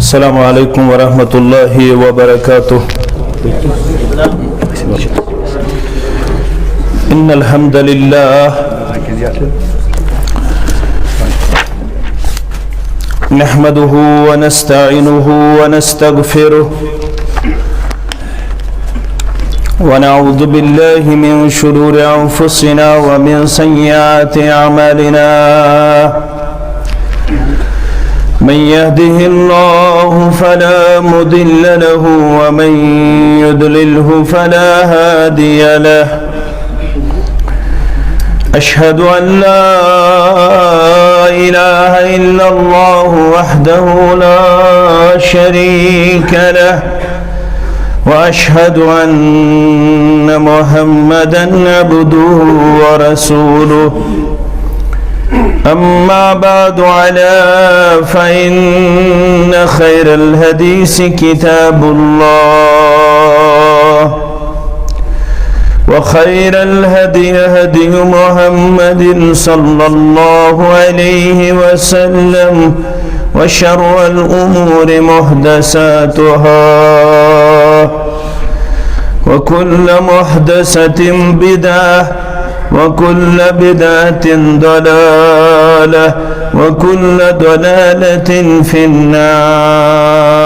السلام عليكم ورحمة الله وبركاته. إن الحمد لله نحمده ونستعينه ونستغفره ونعوذ بالله من شرور أنفسنا ومن سيئات أعمالنا. من يهده الله فلا مضل له ومن يضلله فلا هادي له. أشهد أن لا إله إلا الله وحده لا شريك له وأشهد أن محمدا عبده ورسوله. أما بعد فإن خير الحديث كتاب الله وخير الهدي هدي محمد صلى الله عليه وسلم وشر الأمور محدثاتها وكل محدثة بدعة وكل بدعة ضلالة وكل ضلالة في النار.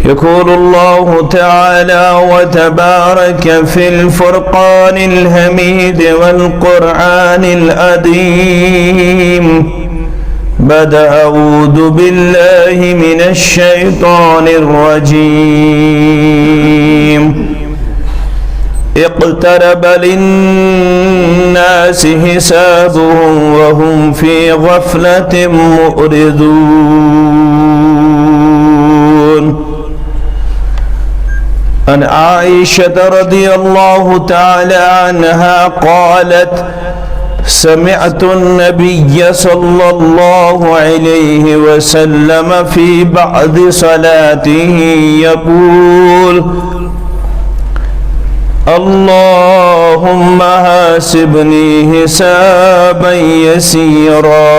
يقول الله تعالى وتبارك في الفرقان الحميد والقرآن العظيم بعد أعوذ بالله من الشيطان الرجيم. اقترب للناس حسابهم وهم في غفلة معرضون. عن عائشة رضي الله تعالى عنها قالت: سمعت النبي صلى الله عليه وسلم في بعض صلاته يقول: اللهم حاسبني حسابا يسيرا،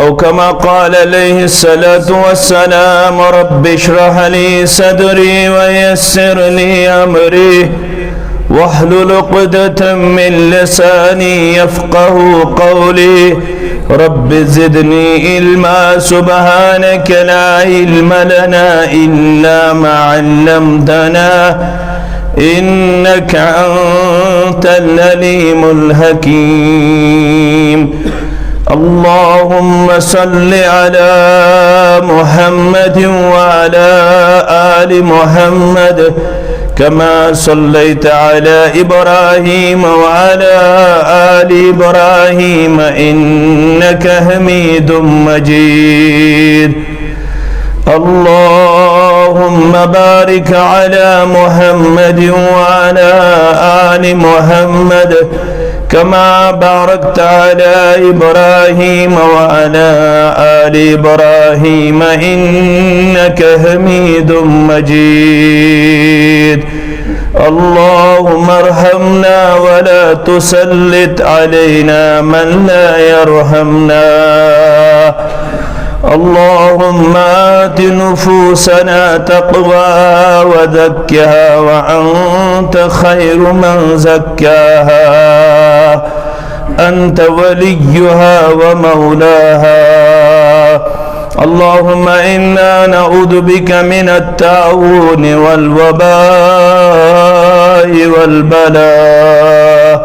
أو كما قال عليه الصلاة والسلام: رب اشرح لي صدري ويسر لي أمري واحلل عقدة من لساني يفقه قولي. رب زدني علما، سبحانك لا علم لنا إلا ما علمتنا إنك أنت العليم الحكيم. اللهم صل على محمد وعلى آل محمد كما صليت على إبراهيم وعلى آل إبراهيم إنك حميد مجيد. اللهم بارك على محمد وعلى آل محمد كما باركت على إبراهيم وعلى آل إبراهيم إنك حميد مجيد. اللهم ارحمنا ولا تسلط علينا من لا يرحمنا. اللهم آت نفوسنا تقواها وزكها وأنت خير من زكاها، أنت وليها ومولاها. اللهم إنا نعوذ بك من الطاعون والوباء والبلاء.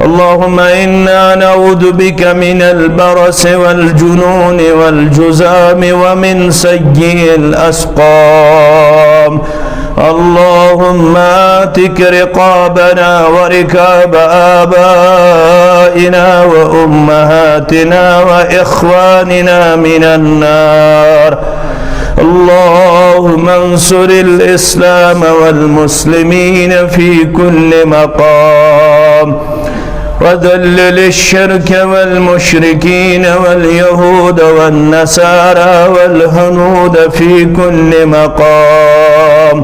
اللهم إنا نعوذ بك من البرص والجنون والجذام ومن سيء الأسقام. اللهم آتك رقابنا وركاب آبائنا وأمهاتنا وإخواننا من النار. اللهم انصر الإسلام والمسلمين في كل مقام. وذلل الشرك والمشركين واليهود والنصارى والهنود في كل مقام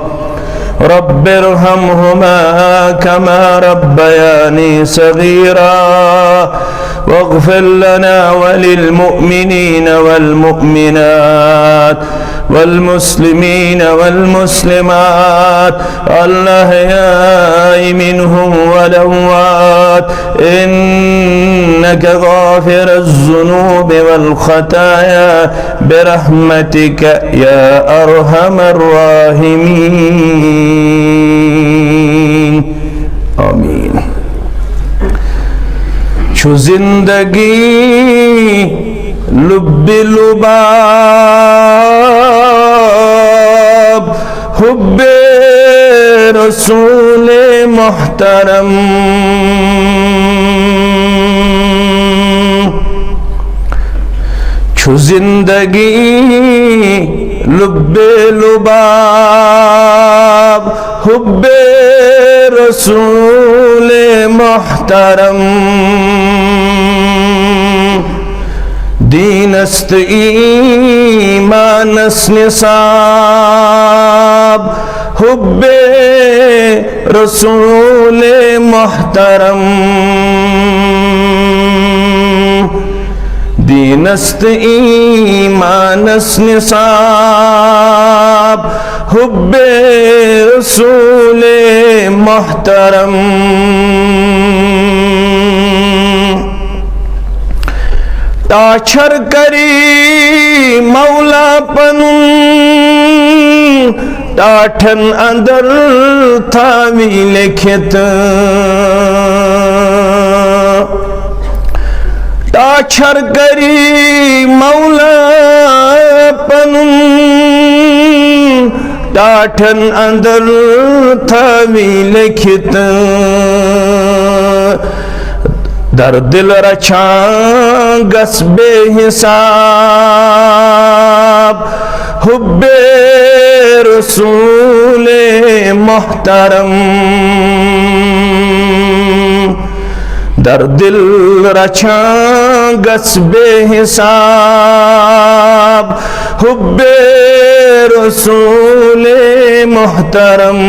رب ارحمهما كما ربياني صغيرا واغفر لنا وللمؤمنين والمؤمنات والمسلمين والمسلمات الأحياء منهم والأموات إنك غافر الذنوب والخطايا برحمتك يا أرحم الراحمين آمين. छू जिंदगी लुब्ब लुबाब हुब्बे रसूल मोहतरम छू जिंदगी लुब्बे लुबाब हुब्बे रसूल मोहतरम दीनस्त ईमानस निसाब हुब्बे रसूल मोहतरम दीनस्त ईमानस निसाब हुब्बे रसूल मोहतरम ताछर करी मौला पनुन टाठन अंदर थावी लिखित ताछर करी मौला पनुन टाठन अंदर थावी लिखित दर दिल रछा गस्बे हिसाब हुब्बे रसूल मोहतरम दर दिल रछा गस्बे हिसाब हुब्बे रसूल मोहतरम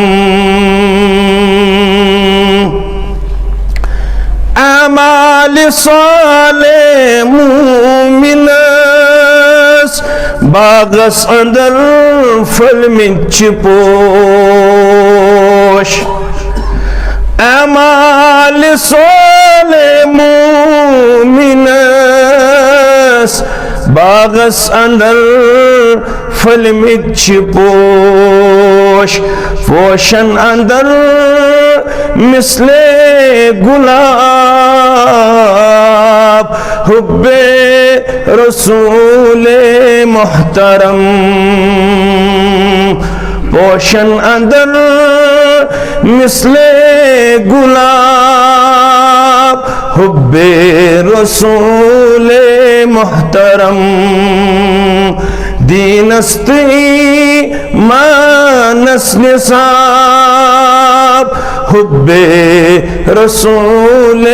अमाल साले मुमिनस बागस अंदर फल में चिपोश अमाल साले मुमिनस बागस अंदर फल में चिपोश पोशन अंदर मिसले गुलाब हुब्बे रसूल मोहतरम पोशन अंदर मिसले गुलाब हुब्बे रसूल मोहतरम दीनस्ती मानस निसाब हुब्बे रसूल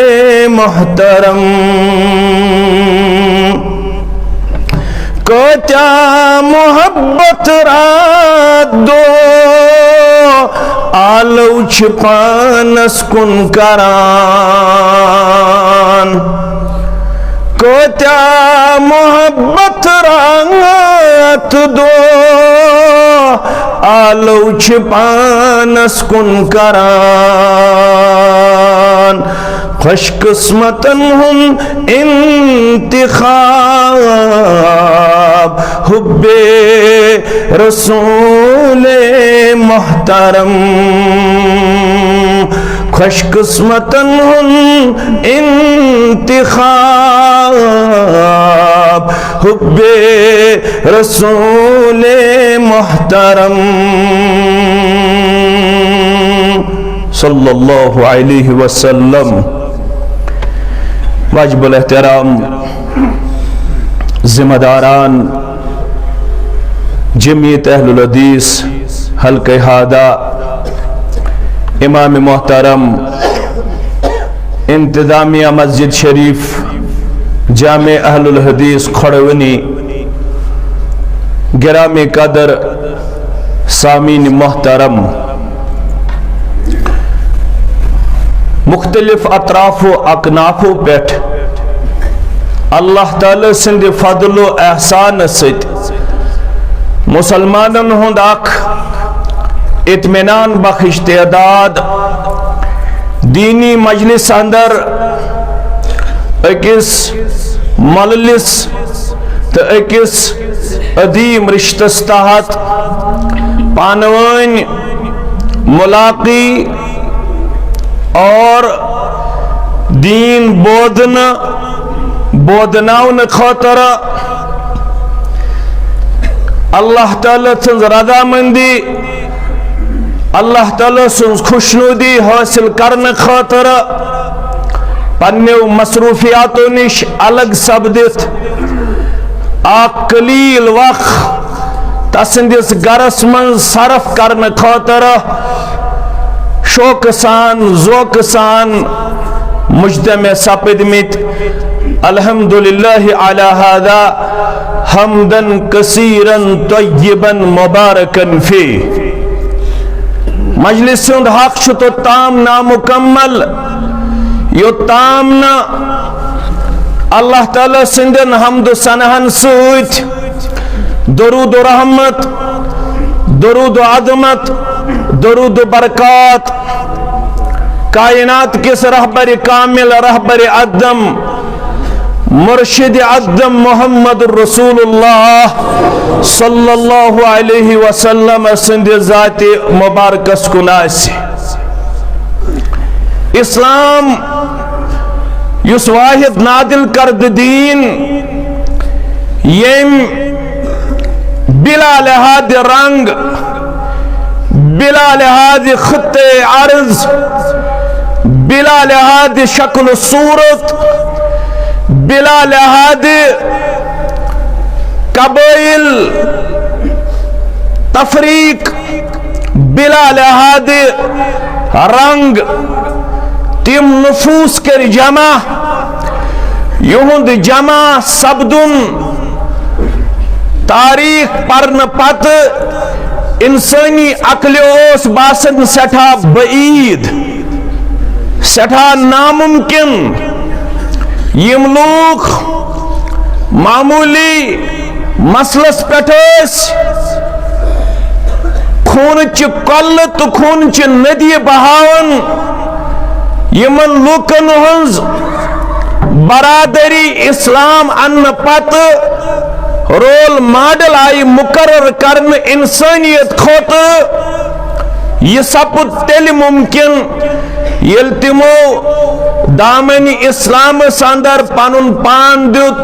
मोहतरम को क्या मोहब्बत रात दो आलौ छिपानस कुन करान को क्या मोहब्बत रात दो आलौ छिपानस कुन करान खुशकिस्मतन हुन इंतिखाब हुब्बे रसूल मोहतरम खुशकिस्मतन हुन इंतिखाब हुब्बे रसूल मोहतरम सल्लल्लाहु अलैहि वसल्लम। वाजिबुल एहतराम जिम्मेदारान जमीयत अहलुल हदीस हल्के हादा इमाम मोहतरम इंतजामिया मस्जिद शरीफ जामे अहलुल हदीस खड़वनी गिरामी कदर सामीन मोहतरम, मुख्तलिफ अतराफो अकनाफो पेट अल्लाह ताला सिंध फजलो एहसान सत मुसलमानन हुंद अख इत्मीनान बख्श तदाद दीनी मजलिस अंदर अकिस मललिस तो अकिस अदीम रिश्तस तहत पानवन मुलाकी और दीन बोधनाउन खतर अल्लाह ताला सन्ज रजामंदी अल्लाह ताला सन्ज खुशनुदी हासिल करने खतर पन्ने मसरूफियातों निश अलग सपदित कलील वक्त तसंदिस गरस मन सरफ करने खतर शौक सान ज़ौक़ सान मुज्तमे सपदमित अल्हम्दुलिल्लाह अला हादा हमदन कसीरन तय्यबन मुबारकन फी। मजलिस सुंद हक तो ताम नामुकम्मल यो ताम न अल्लाह ताला सिंदन हमद सनहन सूत दरूद रहमत दरूद अज़मत दरूद बरकत कायनात किस रहबर कामिल रहबर अदम मुर्शिद अदम मोहम्मद रसूलुल्लाह सल्लल्लाहु अलैहि वसल्लम सिंध ज़ात मुबारकस कुनास। इस्लाम युस वाहिद नादिल करद दीन यम बिला लिहाज रंग बिला लिहाज खत्ते अर्ज बिला लिहाज शक्ल सूरत बिला लिहाज कबील तफरीक बिला लिहाज रंग तिम नफूस कर जमा युहुंद जमा सब्दुन तारीख परन पत इंसानी अकल बासन सठा बईद सठा नामुमकिन यम लोग मामूली मसलस पे खून कल तो खून नदी बहावन यमन लूकन हज बरादरी इस्लाम अन्न पत रोल मॉडल आई मुकर्रर करन इंसानियत खोत यह सपुद तेल मुमकिन येल तिमो दामनी इस्लाम अंदर पनुन पान दुत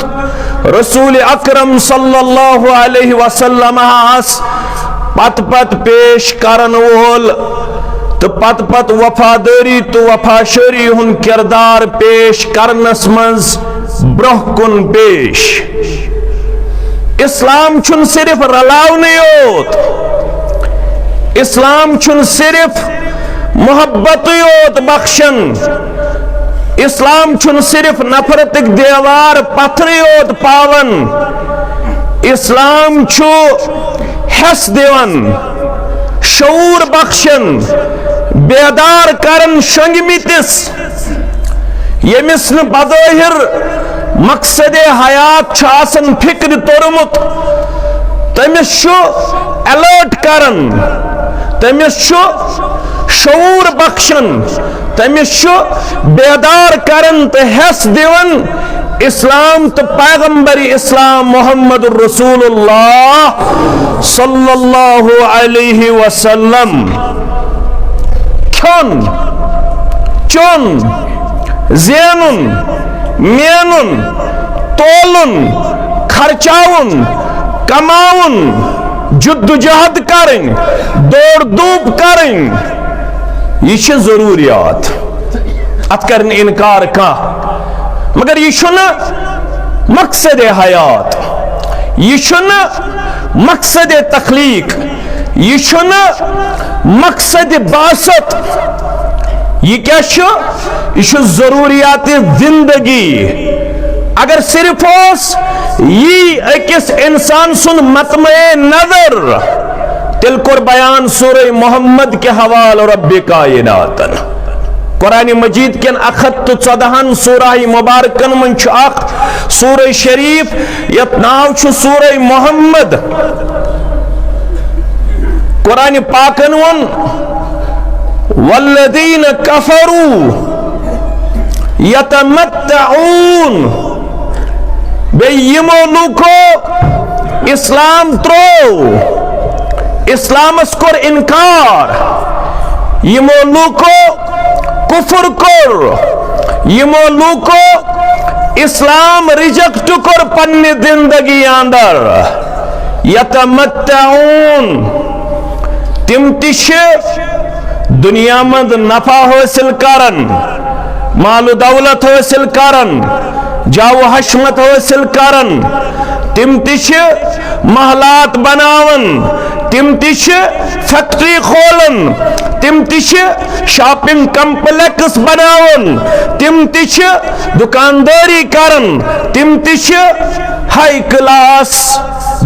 रसूल अकरम सल्लल्लाहु अलैहि वसल्लम पत पत पेश करन वोल तो पत पत वफादारी तो वफाशरी हुन किरदार पेश करनस मंज ब्रोह कुन पेश। इस्लाम छुन सिर्फ रलावने योत, इस्लाम छुन सिर्फ मोहब्बत योत बख्शन, इस्लाम छुन सिर्फ नफरत देवार पत्थर योत पावन, इस्लाम छु हस देवन शऊर बख्शन बेदार करन शंगमितिस यमिस न बज़ाहिर मकसद हयात छासन फिक्र तोरमुत तमिस छु अलर्ट करन तमिस छु शऊर बख्शन तमिस छु बेदार करन तो हस दिवन इस्लाम तो पैगंबर इस्लाम मोहम्मद रसूलुल्लाह सल्लल्लाहु अलैहि वसल्लम खन चुन ज़ेनुन मेनुन तोलुन खर्चाउन कमाउन जुद्दुजहद करें दौड़ धूप करें यह जरूरियात अत कर इनकार का मगर यह मकसद हयात यह मकसद तखलीक यह मकसद बासत ये क्या जरूरियात जिंदगी। अगर सिर्फ यी अकिस इंसान सुन मतमे नजर तिल कोर बयान सूरह मोहम्मद के हवाल रब्बे कायनातन। कुरान मजीद के 114 सूरह मुबारकन मन सूरह शरीफ यत नाव सूरह मोहम्मद। कुरान पाकन वन वल्लदीन कफरू यतमत्तऊन, बे यमो लूको इस्लाम त्रो इस्लामस कोर इनकार, यमो लूको कुफर कोर, यमो लूको इस्लाम रिजेक्ट कोर पन्ने जिंदगी अंदर। यतमत्तऊन तिम तिश दुनिया मद नफा हासिल करन, माल दौलत हासिल करन, जाओ हशमत हासिल करन, तिम तिश महलात बनावन, तिम तिश फैक्ट्री खोलन, तिम तिश शॉपिंग कम्प्लेक्स बनावन, तिम तिश दुकानदारी करन, तिम तिश हाई क्लास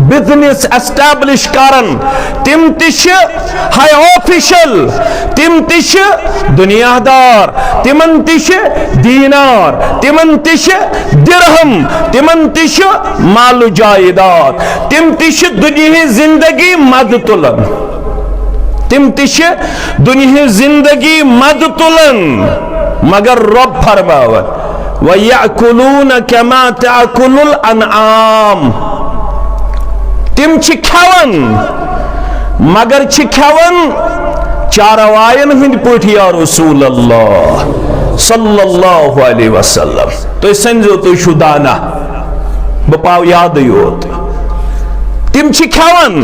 बिजनेस एस्टैब्लिश करन, तिम तिश हाई ऑफिशियल, तिम तिश दुनियादार, तिमन तिश दीनार, तिमन तिश दिरहम, तिमन तिश माल जायदाद, तिम तिश दुनिया जिंदगी मद तुलन, तिम तिश दुनिया जिंदगी मद तुलन। मगर रब फरमावन वयअकुलून कमा तअकुलुल अनआम, तिम छ खवन मगर छ खवन चारवायन हिंद पठ या रसूल अल्लाह सल्लल्लाहु अलैहि वसल्लम। तो समझो तो शुदाना बपाव याद योत तिम छ खवन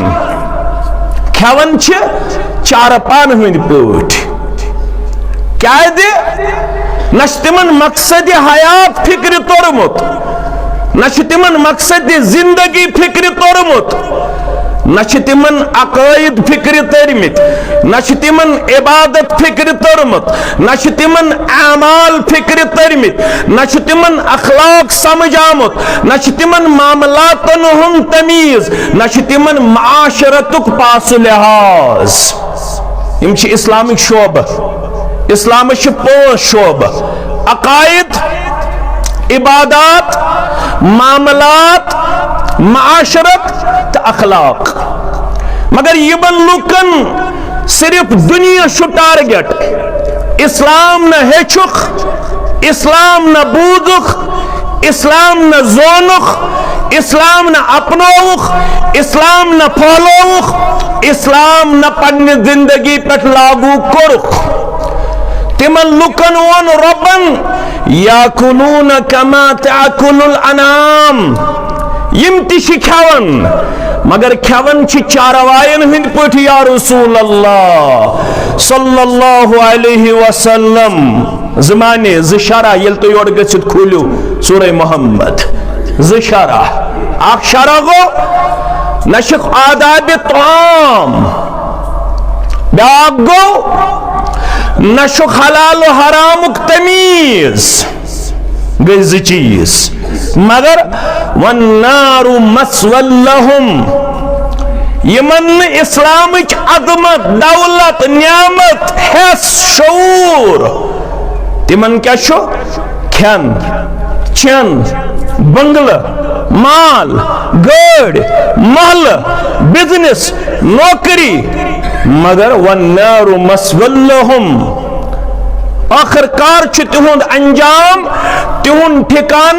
खवन छ चारपान हिंद पठ क्या दे न तिमन मकसद हयात फिक्र तोरमुत, न तिमन मकसद जिंदगी फिक्र तोरमुत, न तिमन अकायद फिक्र तरमित, न तिमन इबादत फिक्र तरमुत, न तिमन आमाल फिक्र तरमित, न तिमन अखलाक समझ आमुत, न तिमन मामलातन हुन तमीज, न तिमन माशरतुक पास लिहाज। यम छ इस्लामिक शोब, इस्लाम 5 शोब अकायद, इबादत, मामलात, माशरत तो अखलाक। मगर यमन लुकन सिर्फ दुनिया शु टारगेट, इस्लाम न हेचुख, इस्लाम न बूदुख, इस्लाम न जोनुख, इस्लाम न अपनौख, इस्लाम न फॉलोख, इस्लाम न पन्ने जिंदगी पे लागू करुख। तिमन लुकन वन रबन याकुलून कमा तअकुलुल अनाम, यम तिश खवन मगर खवन छ चारवायन हिंद पठ या रसूल अल्लाह सल्लल्लाहु अलैहि वसल्लम। जमाने ज़शरा यल तो योड़ गसित खोलियो सूरह मोहम्मद ज़शरा आख शरा गो नशक आदाब ताम, ब्याक गो नशुक हलाल हराम तमीज गई ज चीज। मगर वन्नारु मस्वल्लहुम, यमन इस्लाम अजमत दौलत न्यामत हेस शऊर, तिमन क्या शो खन चन बंगल माल गाड़ महल बिजनेस नौकरी। मगर वन्नारु मस्वल्लहुम, आखिरकार तिहुंद अंजाम तिहुंद ठिकान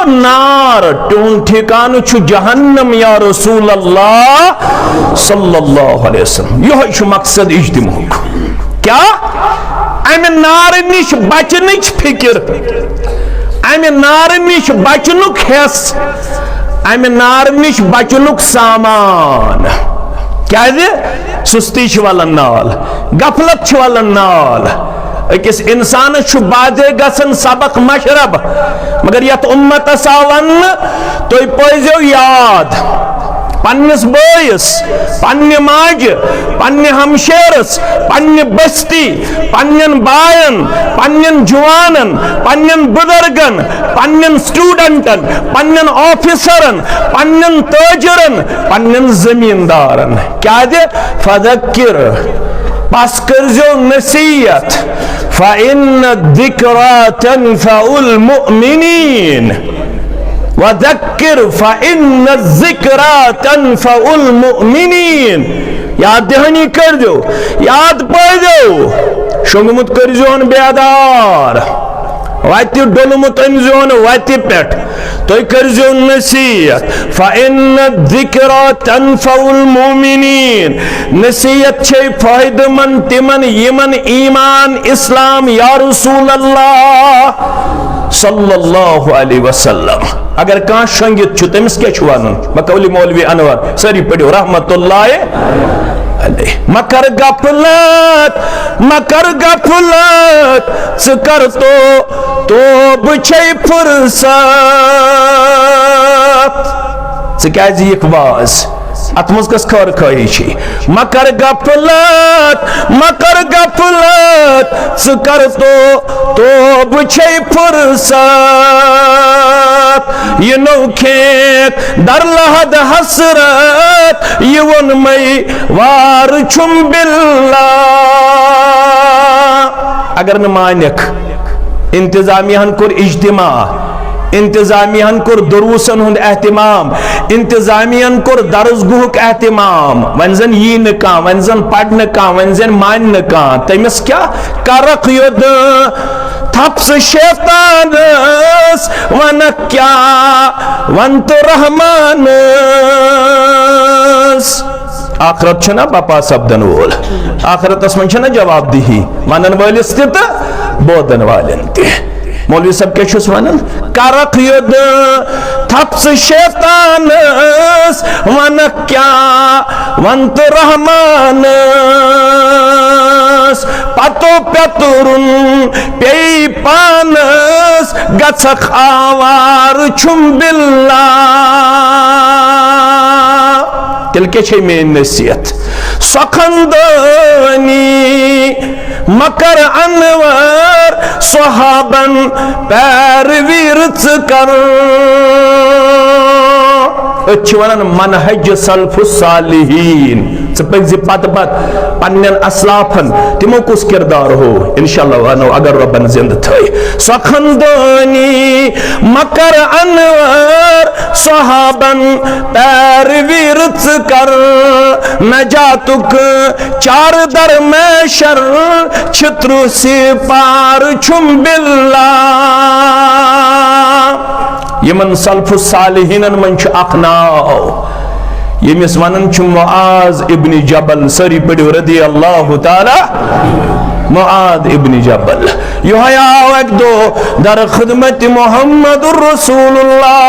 नार, तिहुंद ठिकान जहन्नम या रसूल अल्लाह सल्लल्लाहु अलैहि वसल्लम। यह मकसद इज्तिमाक क्या अमे नार निश बचनच फिक्र, अमे नार निश बचनुक हेस, अमे नार निश बचनुक सामान। क्या सुस्ती वालन नाल, गफलत वालन नाल। अकिस इंसान बाजे गसन सबक मशरब, मगर यत उम्मत वन तो पजो याद पन्निस बयस, पन्ने माज, पन्ने हमशेरस, पन्ने बस्ती, पन्नन बायन, पन्नन जुवानन, पन्नन बुजुर्गन, पन्नन स्टूडेंटन, पन्नन ऑफिसरन, पन्नन ताजरन, पन्नन जमींदारन क्या दे फदक्किर बस करजो नसीहत फ़इन्न ज़िक्रा तनफ़उल मुमिनीन वज़क्किर फ़इन्न ज़िक्रा तनफ़उल मुमिनीन। याद दहानी करजो, याद पढ़ो, शोंगमुत करजोन बेदार, वत डोलमुत अनजोन वत पेट, तो करजो नसीहत फ़इन्न ज़िक्रा तनफ़उल मुमिनीन। नसीहत छे फायदेमंद तिमन यमन ईमान इस्लाम या रसूल अल्लाह सल्लल्लाहु अलैहि वसल्लम। अगर कहां शंगित छु तमिस क्या छु वनुन मकौली मौलवी अनवर सरी पढ़ो रहमतुल्लाह अलैहि। मकर गफलत स कर तो बछे फुर्सत स क्या जीक वाज अत मज कस खर खही छी। मकर गफलत स कर तो बछे फुर्सत ये नौ खेत दर लहद हसरत ये वन मई वार छुम बिल्ला। अगर न मानक इंतजामिया कोर इज्तिमा, इंतजामिया कोर दुरूसन हुंद एहतिमाम, इंतजामिया कोर दर्सगुहुक एहतिमाम, वन जन यी न कहां, वन जन पढ़ न कहां, वन जन मान न कहां, तमिस क्या करक युद थप्स शैतानस वन क्या वन तो रहमानस। आखरत छना बापा सब्दन वोल, आखरतस मन छना जवाब दिही वनन वलिस ते बोदन वालन ते। मौलवी सब क्या छुस वनन करक युद थप्स शैतानस वन क्या वन तो रहमानस। पतो पेतुरुन पे पानस गछक आवार छुम बिल्ला। तिल के छे मेन नसीहत सखंदनी मकर अनवर सहाबन पैरवीरच कर। वन मनहज सल्फुस सालिहीन पज पत पत पन्न असलाफन तिमो कुस किरदार हो इंशाअल्लाह वनो अगर रबन जिंद थे। सखंदनी मकर अनवर सहाबन पैरवीरच कर नजातुक चार दर में शर छत्रु से पार छुम बिल्ला। यमन सल्फुस सालिहीनन मन छ अख नाव यमिस वनन छ मुआज इब्न जबल सरी पढ़ो रदी अल्लाह ताला मुआज इब्न जबल। यह आया एक दो दर खिदमत मुहम्मदुर रसूलुल्लाह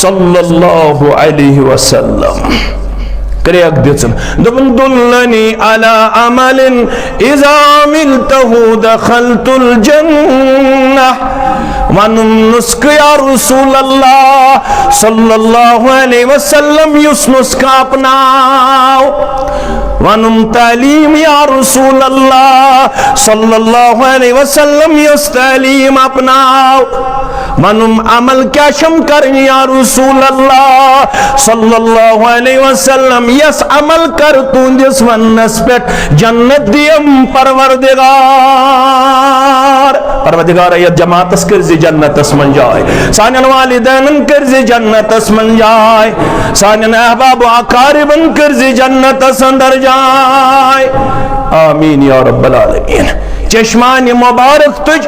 सल्लल्लाहु अलैहि वसल्लम करे दिसन दबन दुल्लनी अला अमलिन इज़ा मिलतहु दखलतुल जन्नह। वनुम नुस्ख या रसूल अल्लाह सल्लल्लाहु अलैहि वसल्लम युस नुस्खा अपनाओ। वनुम तालीम या रसूल अल्लाह सल्लल्लाहु अलैहि वसल्लम युस तालीम अपनाओ। वनुम अमल क्या शम करन या रसूल अल्लाह सल्लल्लाहु अलैहि वसल्लम यस अमल कर तुंदिस वन्नस पेट जन्नत दियम परवरदिगार। परवरदिगार ये जमातस करजे जन्नतस मन जाए, सानन वालिदैन करजे जन्नतस मन जाए, सानन अहबाब अकारिबन करजे जन्नतस अंदर जाए। आमीन या रब्बल आलमीन। चश्मान मुबारक तुझ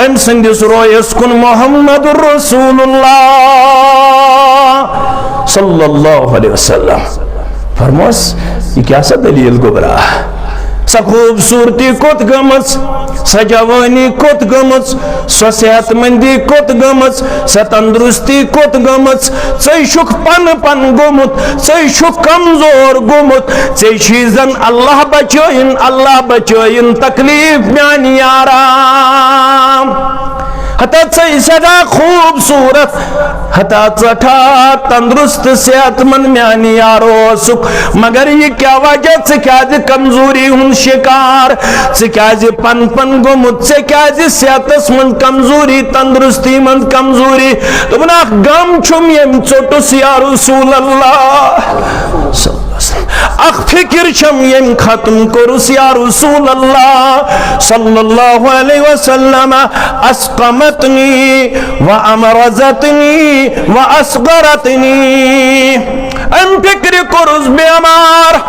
अम संदिस रोयस कुन मुहम्मदुर रसूलुल्लाह सल्लल्लाहु अलैहि वसल्लम। फरमोस ये क्या सा दलील गुबरा स खूबसूरती कोत गमच, स जवानी कोत गमच, स सेहतमंदी कोत गमच, स तंदुरुस्ती कोत गमच, षुक पन पन गोमुत, षुक कमजोर गोमुत, षीजन अल्लाह बचोइन तकलीफ म्यानी आराम। हता सदा खूबसूरत हता ठा तंदुरुस्त सेहतमंद म्यानी यारो सुख मगर ये क्या वजह से क्या कमजोरी हूं शिकार से क्या पन पन गोमुत से क्या सेहतस मन कमजोरी तंदुरुस्ती मन कमजोरी तो बना गम छुम यम चोटुस या रसूल अल्लाह अख फिक्र छम यम खत्म करुस या रसूल अल्लाह सल्लल्लाहु अलैहि वसल्लम अस्कमतनी व अमरजतनी व असगरतनी अम फिक्र करुस बेमार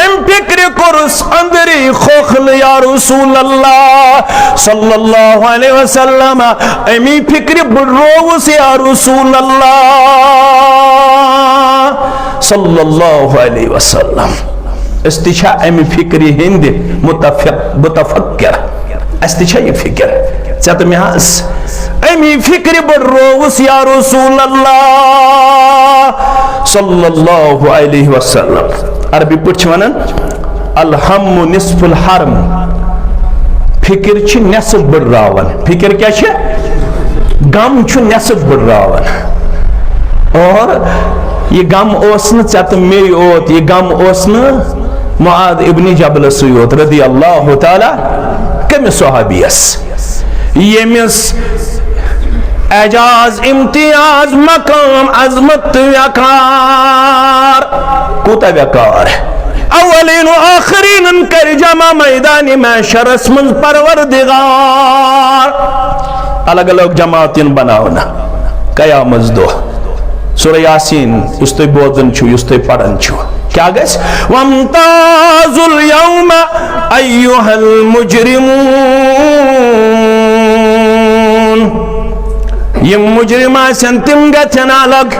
अम फिक्र करुस अंदरी खोखल या रसूल अल्लाह सल्लल्लाहु अलैहि वसल्लम अमी फिक्र बुरोस या रसूल अल्लाह सल्लल्लाहु अलैहि वसल्लम इस्तिशा अमी फिक्र हिंद मुतफक्कर इस्तिशा ये फिक्र चत में हस अमी फिक्र बुरोस या रसूल अल्लाह सल्लल्लाहु अलैहि वसल्लम अरबी पठ वनान अलहम्मु निस्फुल हरम फिक्र छ नेसफ बड़रावन फिक्र क्या छ गम छ नेसफ बड़रावन और ये गम ओस न चत मे ओत ये गम ओस न मुआद इब्न जबल सुयोत रदी अल्लाह ताला कम सहाबियस यमिस एजाज इम्तियाज मकाम अजमत व्याकार कुता व्याकार अवलीन आखरीन कर जमा मैदानी में शरस मंज परवरदिगार अलग अलग जमातिन बनावना कयामत दो सूरह यासीन उस तो बोदन छु उस तो पढ़न छु क्या गस वमताजुल यौम अय्युहल मुजरिमून यम मुजरिमा संतिम गथन अलग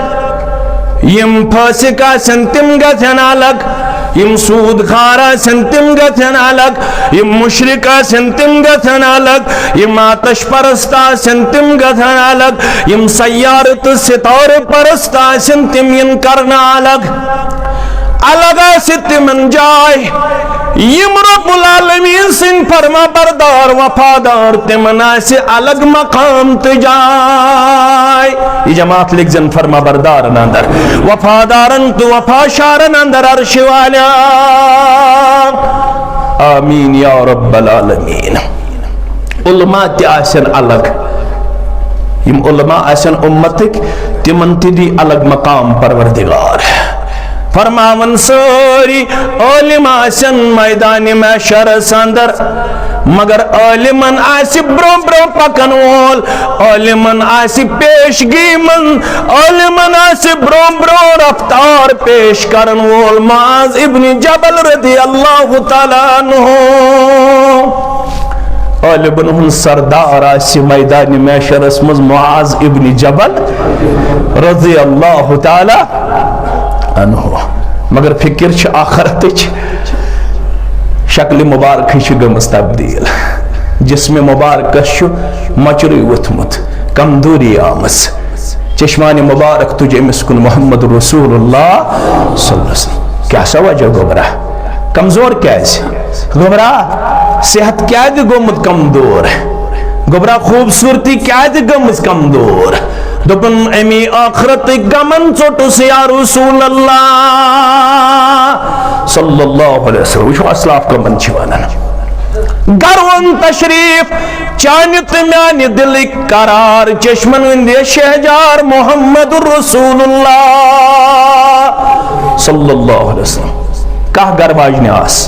यम फासिका संतिम गथन अलग यम सूदखारा संतिम गथन अलग यम मुशरिका संतिम गथन अलग यम आतश परस्ता संतिम गथन अलग यम सय्यारत सितारे परस्ता संतिम यन करना अलग अलग सितमन जाय यम रब्बुल आलमीन सिंह फरमा बरदार वफादार तिमना से अलग मकाम तो जाय ये जमात लिख जन फरमा बरदार अंदर वफादारन तो वफाशारन अंदर अर्श वाला आमीन या रब्बल आलमीन उलमा ते आसन अलग यम उलमा आसन उम्मतिक तिमन तिदी अलग मकाम परवरदिगार फरमावन सोरी ओलिम आसन मैदान में शरस अंदर मगर ओलिमन आसि ब्रो ब्रो पकन वोल ओलिमन आसि पेशगी मन ओलिमन आसि ब्रो ब्रो रफ्तार पेश करन वोल मुआज इब्न जबल रदी अल्लाह ताला अन्हु ओलिमन हुन सरदार आसि मैदान में शरस मज मुआज इब्न जबल रदी अल्लाह ताला अन्हु मगर फिक्र छ आखरत शक्ल मुबारक गमस तब्दील जिसमें मुबारक मचर वथमुत कमजोरी आमस चश्मान मुबारक तुझे अमिस कुन मोहम्मद रसूलुल्लाह सल्लल्लाहु अलैहि वसल्लम क्या सा वजह गोबरा कमजोर क्या गोबरा सेहत क्या गोमुत कमजोर गोबरा खूबसूरती क्या गमस कमजोर दोपन अमी आखरत गमन चोटुस या रसूल अल्लाह सल्लल्लाहु अलैहि वसल्लम वुचो अस्लाफ गमन छ वनान गरवन तशरीफ चानित म्यानि दिल करार चश्मन विंदे शहजार मोहम्मद रसूलुल्लाह सल्लल्लाहु अलैहि वसल्लम कह गरबाज आस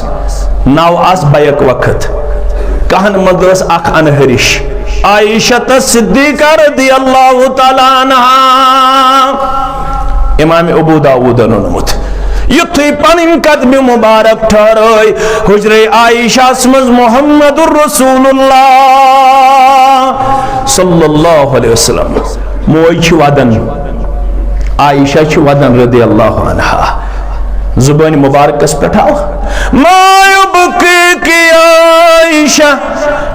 नाव आस बैक वक्त कहन मदरस अख अनहरिश आयशा सिद्दीका रदी अल्लाह ताला अन्हा इमाम अबू दाऊद अनुमत युथी पनिन कदम मुबारक ठहरोय हुजरे आयशा मज मोहम्मद रसूलुल्लाह सल्लल्लाहु अलैहि वसल्लम मोय छ वदन आयशा छ वदन रदी अल्लाह अन्हा जुबान मुबारकस पे आओ मायुबकी आयशा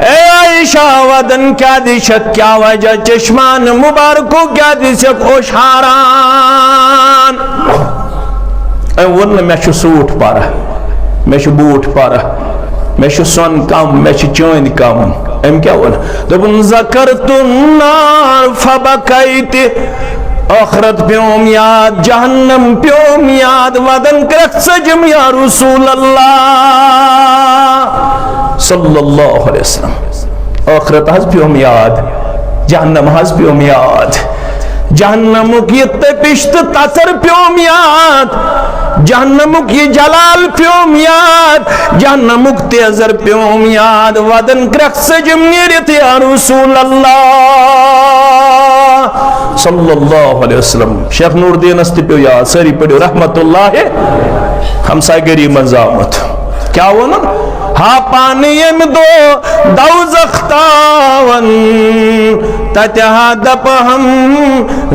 ए आयशा वदन क्या दिशक क्या वजह चश्मान मुबारक क्या दिशक ओशारान वन मे सूट पारा मे बूट पारा मे सोन कम मे चंद कम अम क्या वन दोपन ज़करतुन्नार फबकैत आखरत प्योम याद जहन्नम प्योम याद वदन करक सजम या रसूल अल्लाह सल्लल्लाहु अलैहि वसल्लम आखरत हज प्योम याद जहन्नम हज प्योम याद जहन्नमुक ये तपिश तो तसर प्योम याद जहन्नमुक ये जलाल प्योम याद जहन्नमुक तेजर प्योम याद वदन करक सजम नीरत या रसूल अल्लाह सल्लल्लाहु अलैहि वसल्लम शेख नूरुद्दीन अस्ति पे याद सारी पढ़ो रहमतुल्लाह हमसागरी मंजामत क्या वो ना हा पानी यम दो दौज़ख तावन ततहा दप हम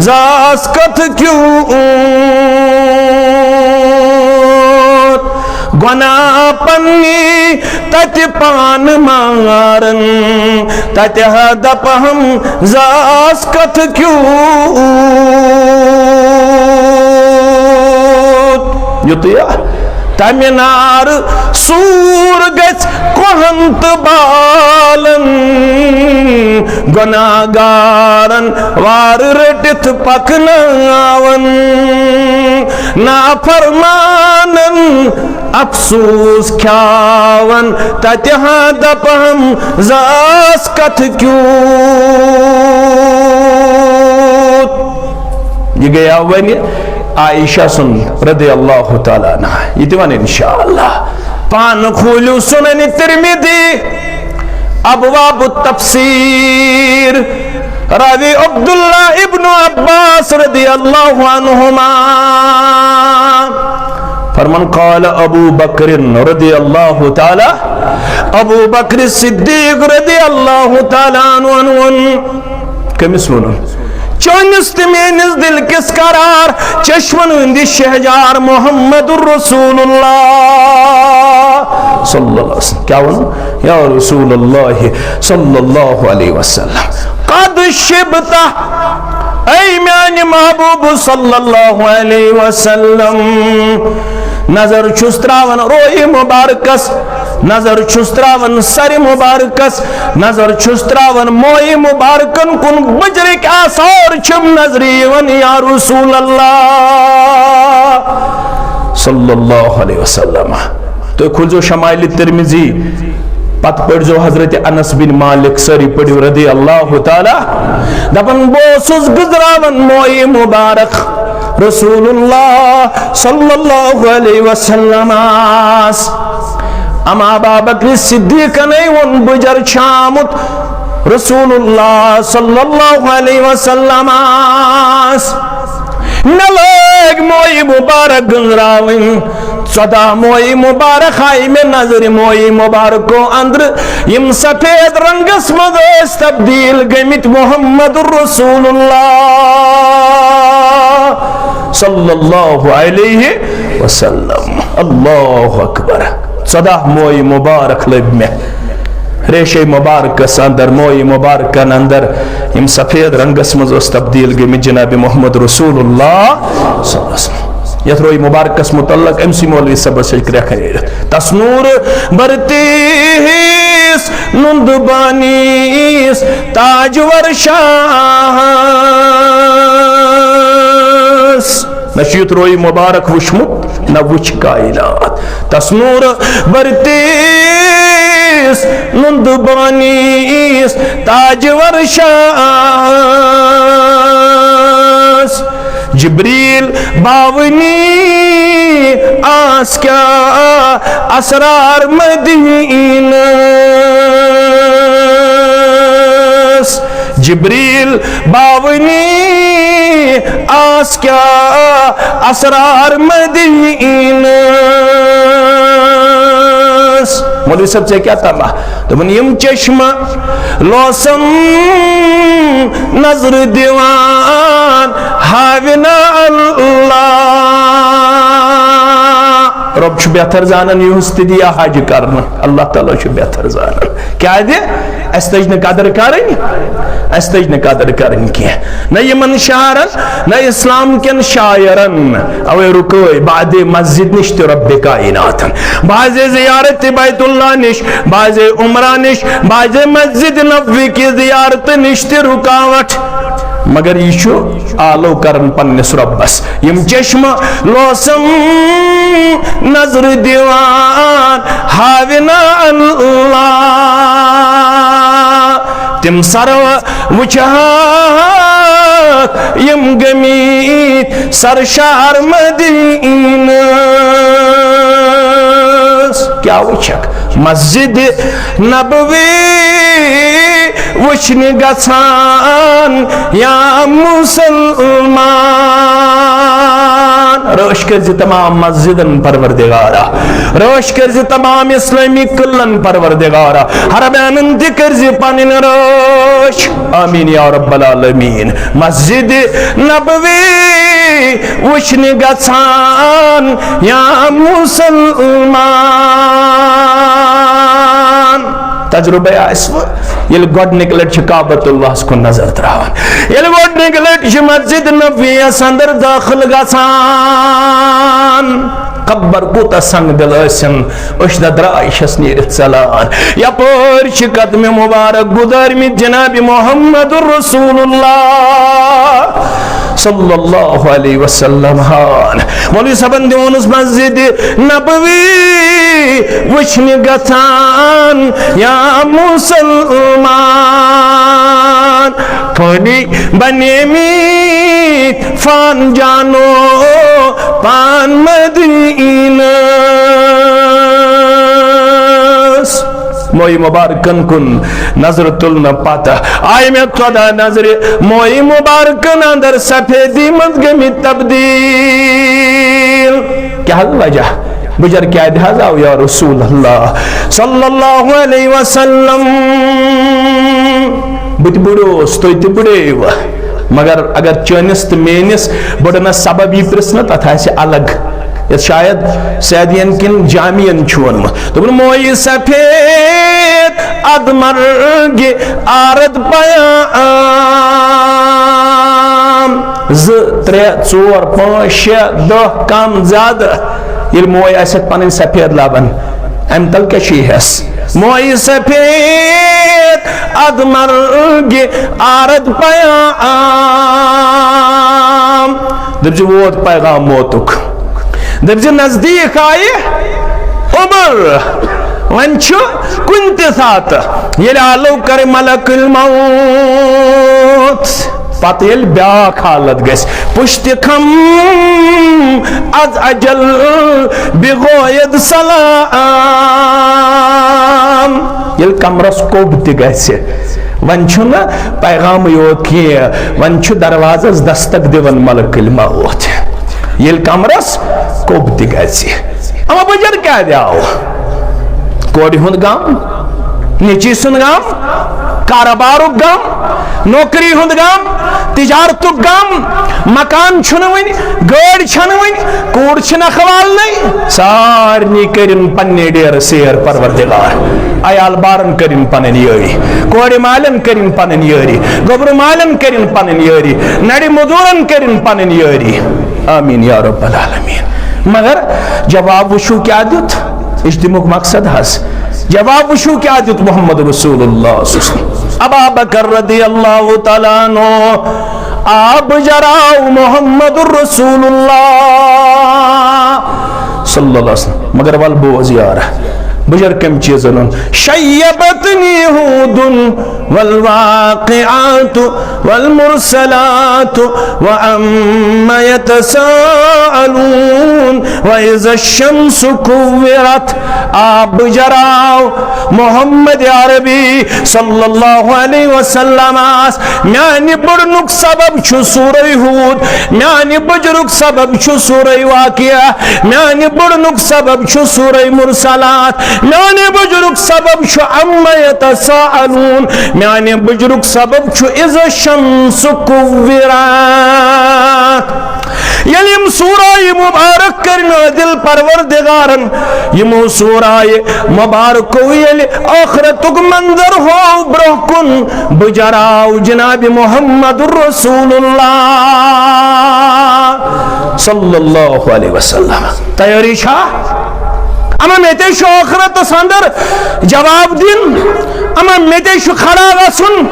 जास कथ क्यों गुना पन्नी तत पान मारन ततह दप हम जास कथ क्यों युतिया तमिनार सूर गच कोहंत बालन गुनागारन वार रटित पकनावन ना फरमानन अफसूस ख्यावन ततहा दप हम जास कथ क्यों ये गया वनी आयशा सुन रदी अल्लाह ताला अन्हा ये दिवान इंशाअल्लाह पान खोलू सुनन तिरमिज़ी अबवाब तफसीर रावी अब्दुल्लाह इब्न अब्बास रदी अल्लाह अन्हुमा फरमान क़ाल अबू बकर रदी अल्लाह ताला अबू बकर सिद्दीक रदी अल्लाह ताला अन्हु कमिस वोन चौनिस मेनिस दिल किस करार चश्मन हिंदी शहजार मोहम्मदुर रसूलुल्लाह सल्लल्लाहु अलैहि वसल्लम क्या वनो या रसूलुल्लाह सल्लल्लाहु अलैहि वसल्लम कद शिबता ऐ म्याने महबूब सल्लल्लाहु अलैहि वसल्लम नजर छुस त्रावन रोई मुबारकस नजर छुस त्रावन सर मुबारकस नजर छुस त्रावन मोई मुबारकन कुन बजरे के आसार छम नजरी वन या रसूल अल्लाह सल्लल्लाहु अलैहि वसल्लम तो खुलजो शमाइल तिरमिज़ी पत पढ़ो हजरत अनस बिन मालिक सरी पढ़ो रदी अल्लाह ताला दपन बोसुस गुजरावन मोई मुबारक रसूलुल्लाह सल्लल्लाहु अलैहि वसल्लम अमा बाबकर सिद्दीक नहीं वन बुजर छामुत रसूलुल्लाह सल्लल्लाहु अलैहि वसल्लम नलग मोई मुबारक गुजरावन सदा मोई मुबारक आई में नजर मोई मुबारक को अंदर यम सफेद रंगस मदस तब्दील गमित मोहम्मदुर रसूलुल्लाह सल्लल्लाहु अलैहि वसल्लम अल्लाहु अकबर सदा मोई मुबारक लब में रेशे मुबारक अंदर मोई मुबारक अंदर यम सफेद रंगस मदस तब्दील गमित जनाब मोहम्मद रसूलुल्लाह सल्लल्लाहु अलैहि वसल्लम यथरोई मुबारकस मुतल्लक एमसी मौलवी सब शिक्र खैर तस्नूर बरतीस नुंद बानीस ताजवर शाहस नशीत रोई मुबारक वुशमुत न वुच कायनात तस्नूर बरतीस नुंद बानीस ताजवर शाहस जिब्रील बावनी आस क्या असरार मदीना जिब्रील बावनी आस क्या असरार मदीना मौलवी साहब से क्या था तो यम चश्मा लोसम नजर दीवान हाविना अल्लाह रब बेहतर जानन युस दिया हज कर अल्लाह ताला बेहतर जानन क्या दे अस तज न कदर करें अस तज न कदर करें कह न यमन शारन न इस्लाम कन शायरन अवे रुको बाद मस्जिद निश तो रब कायनातन बाजे जियारत बैतुल्लाह निश बाजे उमरा निश बाजे मस्जिद नबवी की जियारत निश रुकावट मगर यह आलो करन पन्निस रब्बस यम चश्म लोसम नजर दीवान हाविना अल्लाह तिम सरव वुचहाक यम गमीत सरशार मदीना क्या वुचक मस्जिद नबवी वुचन गसान या मुसलमान रोश कर तमाम मस्जिदन परवरदिगारा रोश कर तमाम इस्लामी कुल्लन परवरदिगारा हरमैनन कर पन रोश आमीन या रब्बल आलमीन मस्जिद नबवी वुचन गसान या मुसलमान तजुर्बे ये गोडनिक लट काबतुल्लाह को नजर त्रावन ये गोडनिक लट मस्जिद नबवियस अंदर दाखिल गसान कब्बर कोता संग दिल अशद द्राइशस नीरत सलान यपर कदम मुबारक गुदर में जनाब मोहम्मदुर रसूलुल्लाह सल्लल्लाहु अलैहि वसल्लम हान मौलवी सबन दिवन मस्जिद नबवी वुचन गसान या मुसलमान फनी बनेमी फान जानो पान मदीना मोई मुबारकन कुन नजर तुलना पाता आय में खुदा नजर मोई मुबारकन अंदर सफेदी मत गमी तब्दील क्या वजह बुजर क्या लिहाजा या रसूल अल्लाह सल्लल्लाहु अलैहि वसल्लम बुत बुड़ोस तो बुड़े मगर अगर चनिस तो मेनिस बुड़नस सबब यह प्रश्न तथा अलग शायद सैदियन किन जामियन छुन तो मोई सफेद अदमर्गे आरद पयाम 2 3 4 5 6 10 कम ज्यादा ये मोई पन सफेद लाबन अम तल क्या मोई सफेद अदमर्गे आरद पयाम दप वोत पैगाम मौतुक दप नजदीक आय उमर वन कुन सात ये आलो कर मलकुल मौत पत ये ब्याख हालत गस पुश्त खम अज अजल बिगोयद सलाम ये कमरस कोब तसे वन पैगाम योत कह वन दरवाजस दस्तक दिवन मलकुल मौत ये कमरस कोब तम बजर क्या दाव कोड़ हुंद गम निची सुन गम कारोबार गम नौकरी हुंद गम तिजारत गम मकान छुन वन गाड़ी छन वन कूड़ अखवाल नहीं सारनी करिन पन्ने डेर सेर परवरदिगार अयाल बारन करिन पनन यारी कोड़ मालन करिन पनन यारी गोबर मालन करिन पनन यारी नड़ी मजूरन करिन पनन यारी आमीन या रब्बल आलमीन मगर जवाब वुशु क्या दुत इस दिमुक मकसद हस जवाब वुशु क्या दुत मोहम्मद रसूलुल्लाह अबू बकर रदियल्लाहु तआला अन्हु आप जराओ मोहम्मद रसूलुल्लाह सल्लल्लाहु अलैहि वसल्लम मगर वल बोज यार बुजर कम चीजन शय्यबतनी हुदुन वल वाक़िआतु वल मुरसलातु व अम्मा यतसाअलून व इज़ा शम्सु कुव्विरत आप जराओ मोहम्मद अरबी सल्लल्लाहु अलैहि वसल्लम म्यानि बुड़नुक सबब छु सूरह हूद म्यानि बुजरुक सबब छु सूरह वाक़िआ म्यानि बुड़नुक सबब छु सूरह मुरसलात म्याने बुजुर्ग सबब छु अम्मा यतसाअलून म्याने बुजुर्ग सबब छु इज़ा शम्सु कुव्विरत यलिम सूराय मुबारक कर नाजिल परवरदिगारन यमो सूराय मुबारक यलि आखिरतुक मंजर हो ब्रहकुन बुजराव जनाब मुहम्मदुर रसूलुल्लाह सल्लल्लाहु अलैहि वसल्लम तैयारी छा अमा मेते आखिरत अंदर जवाब दिन अमा मेते खड़ा गसुन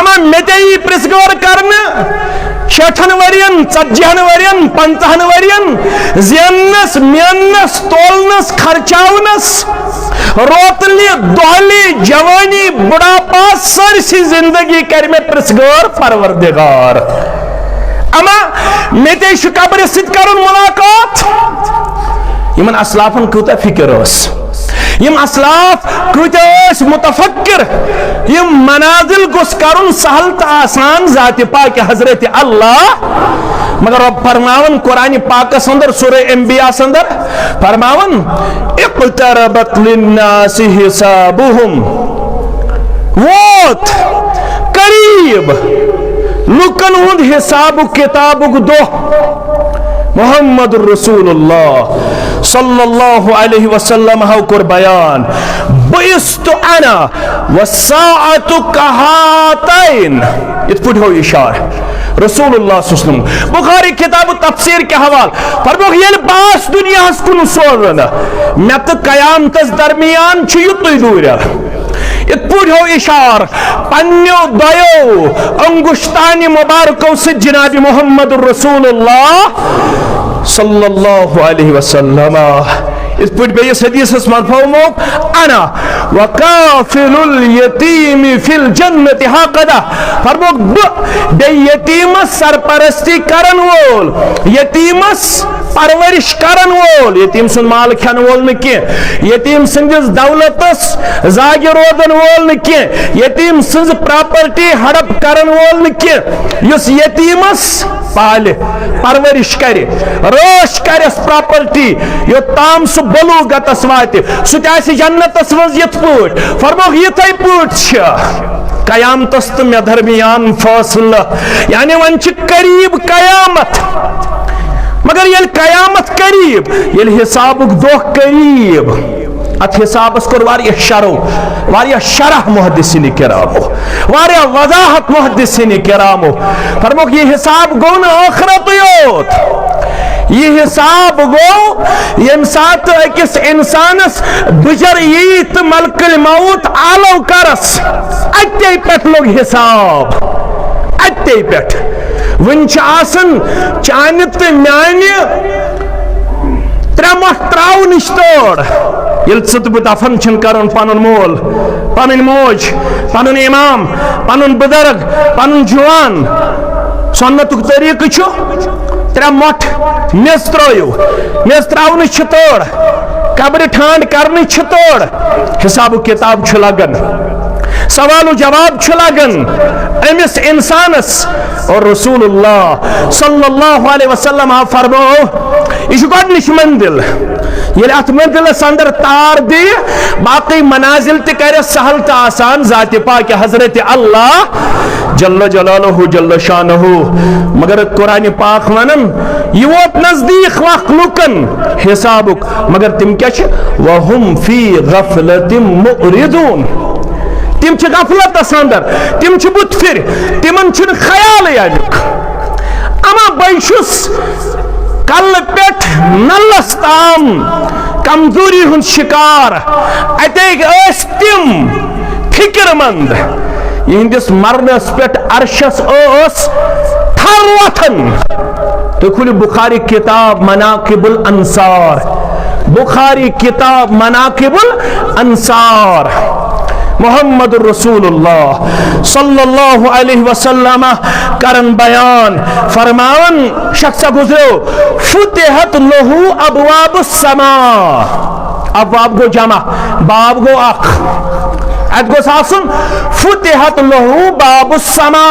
अमा मेते प्रिसगौर करने 60 वरियन 40 वरियन 50 वरियन जेनस मेनस तोलनस खर्चावनस रोतली दोहली जवानी बुढ़ापा सरसी जिंदगी कर में प्रिसगौर परवरदिगार अमा मेते कब्र सिद्ध करुन मुलाकात यमन असलाफन कूता फिक्र यम असलाफ कूत मुतफक्र यम मनाजिल गोस करुन सहल तो आसान जात पाक हजरत अल्लाह मगर अब फरमावन कुरान पाक अंदर सूरह अंबिया अंदर फरमावन इक़्तरबत लिन्नासि हिसाबुहुम वोत करीब लुकन हुंद हिसाब किताबुक दो मुहम्मदुर रसूलुल्लाह सल्लल्लाहु अलैहि वसल्लम हाउ कर बयान बुइस्तु अना वस्साअतु कहातैन इत पुट हो इशार रसूलुल्लाह सल्लल्लाहु अलैहि वसल्लम बुखारी किताब तफसीर के हवाल फरमो येल बास दुनिया कुन सोरन मत कयामतस दरमियान छु युतुय दूर इत पुट हो इशार पन्नो दयो अंगुश्तानी मुबारकों से जनाब मुहम्मदुर रसूलुल्लाह सल्लल्लाहु अलैहि वसल्लम इस पुट बेस हदीस मरफूम अना वकाफिलुल यतीम फिल जन्नति हकदा फरमो बे यतीमस सरपरस्ती करन वोल यतीमस परवरिश करन वोल यतीम सुन माल खन वोल न के यतीम संदिस दौलतस जागे रोदन वोल न के यतीम संज प्रॉपर्टी हड़प करन वोल न के युस यतीमस पाले परवरिश करे रोश करे प्रॉपर्टी यो ताम सु बलूगतस वाते सुतासी जन्नतस मज यत पुट फरमो यतै पुट छ कयामतस त मे दरमियान फैसला यानी वन छ करीब कयामत मगर ये कयामत करीब ये हिसाबुक दो करीब अत हिसाबस कोर वारिया शरो वारिया शरह मुहद्दिसिन किरामो वारिया वजाहत मुहद्दिसिन किरामो फरमो ये हिसाब गो न आखिरत योत ये हिसाब गो यम साथ अकिस इंसानस बुजर यी त मलकुल मौत आलो करस अत्ते पेट लोग हिसाब अत्ते पेट वन आसन चान तो म्यान त्रे मह त्राव नश तोड़ ये तो दफन कर पन मोल पन मोज पन इमाम पन बुजुर्ग पन जवान सन्नतुक तरीक त्रे मठ मेज त्रो मेज त्रावन तोड़ कब्र ठांड कर तोड़ हिसाब किताब लगन सवाल जवाब लगन अमिस इंसानस और रसूलुल्लाह सल्लल्लाहु अलैहि वसल्लम फरमो यह गोडनिश मंजिल ये अत मंजिलस अंदर तार दी बाकी मनाजिल त सहल तो आसान जात पाक हजरत अल्लाह जल्ल जलालहु जल्ल शानहु मगर कुरान पाक वनन यह वोत नजदीक मखलूकन हिसाबुक मगर तिम क्या वहुम फी गफलतिम मुरिदून तिम गफलत अंदर तिम बुत फिर तिमन ख्याल अमुक अमा बहुस कल पे नलस ताम कमजोरी हुन शिकार अतेक तिम फिक्रमंद यहंदिस मरनस पे अरशस थर वथन तो खुल बुखारी किताब मनाकिबुल अंसार बुखारी किताब मनाकिबुल अंसार मुहम्मदुर रसूलुल्लाह सल्लल्लाहु अलैहि वसल्लम करन बयान फरमावन शख्स गुजरो फुतिहत लहू अबवाबुस समा अबवाब गो जमा बाब गो अख अत गोस आसुन फुतिहत लहू बाबुस समा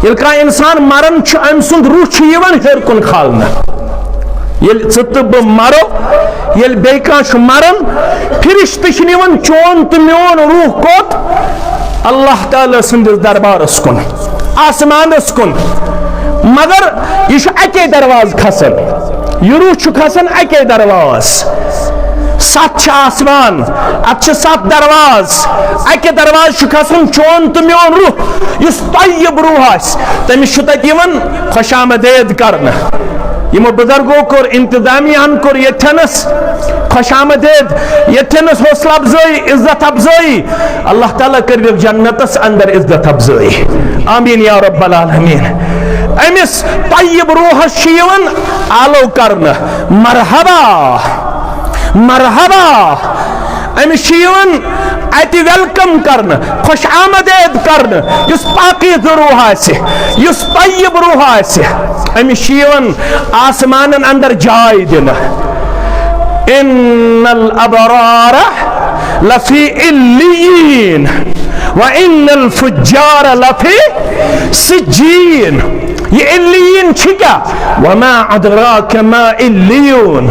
ये का इंसान मरन अम सुंद रूह हेर कुन खालना ये मरो ये बेका मरन फिरिश्त चोन तो मोन रूह कोत अल्लाह ताला संदिस दरबारस कुन आसमानस कुन मगर यह अके दरवाज खसन, यह रूह खसन अके दरवाज। 7 आसमान, अत 7 दरवाज, अके दरवाज खसन चोन तो मोन रूह इस तय्यब रूह तमिस खुशामदेद करना। यमो बुजुर्गों कोर इंतजामियान कोर यथनस खुशामदेद, यथनस हौसला अफजाई, इज्जत अफजाई। अल्लाह ताला कर जन्नतस अंदर इज्जत अफजाई, आमीन या रब्बल आलमीन। अमिस तय्यब रूह आलो करना, मरहबा मरहबा। अमिस अत वेलकम करना, खुश आमदेद करना। इस पाकीज़ रूह आसे, इस तय्यब रूह आसे, अमिस आसमान अंदर जाय दिना। इन्नल अबरार लफी इल्लीन व इन्नल फुज्जार लफी सिज्जीन। ये इल्लीन क्या? वमा अदराक मा इल्लीन।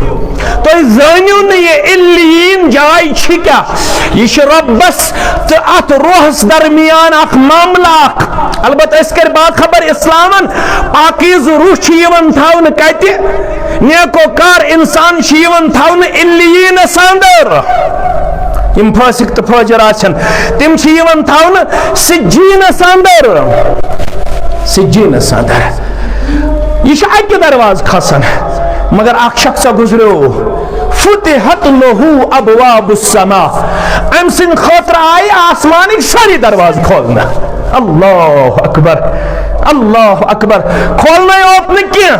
तो जानियो न ये इल्लीन जाय क्या? यह रब्बस तो अत रूहस दरमियान अख मामला। अलबत्ता इस कर बात खबर इस्लामन पाकीज़ रूह थावन कति, नेकोकार इंसान थावन इल्लीन अंदर। यम फासिक तो फाजिर आछन तिम थावन सिज्जीन अंदर, सिज्जीन अंदर। यह अके दरवाज खसन, मगर अख शख्स गुजरो फुतिहत लहू अबवाबुस समा। अम सिंह खतर आय आसमानिक सारी दरवाज खोलना। अल्लाह अकबर, अल्लाह अकबर। खोलना ओपन क्या?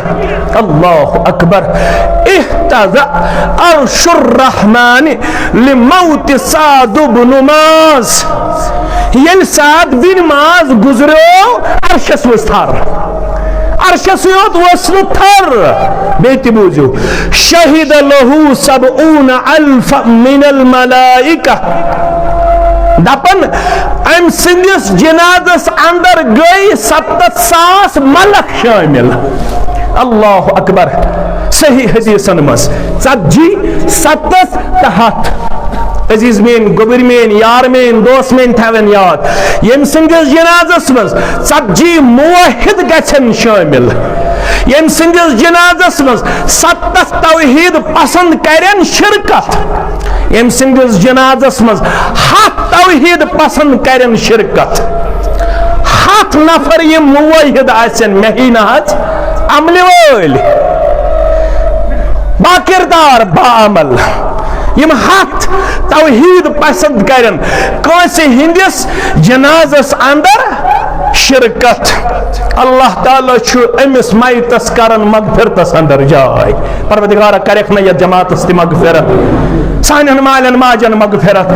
अल्लाह अकबर। इह्तज़ा अर्शुर रहमान लिमौत साद बिन मुआज़। ये साद बिन मुआज़ गुजरो अर्शस वस्तार, अर्शस वसन थर। बेति बूझो, शहीद लहू सबऊन अल्फ मिनल मलाइका। दपन अम सिंदिस जनाजस अंदर गई 70,000 मलक शामिल। अल्लाह अकबर। सही हदीसन मस 40 70 100। अजीज मेन, गोबर मेन, यार मेन, दोस्त मेन थवन याद, यम सिंदिस जनाजस मस 40 मुवहिद गछन शामिल। यम सिंदिस जनाजस मस 70 तौहीद पसंद करन शिरकत। यम सिंदिस जनाजस मस 7 तौहीद पसंद करन शिरकत। 7 नफर यम मुवहिद आसन महीना अमल वल बाकिरदार बाअमल, यम 7 तौहीद पसंद करन। कंसे हिंदिस जनाजस अंदर शिरकत। अल्लाह ताला छु अमिस मैतस करन मगफिरतस अंदर जाय। परवरदिगार करख न जमातस ति मगफिरत, सानन मालन माजन मगफिरत,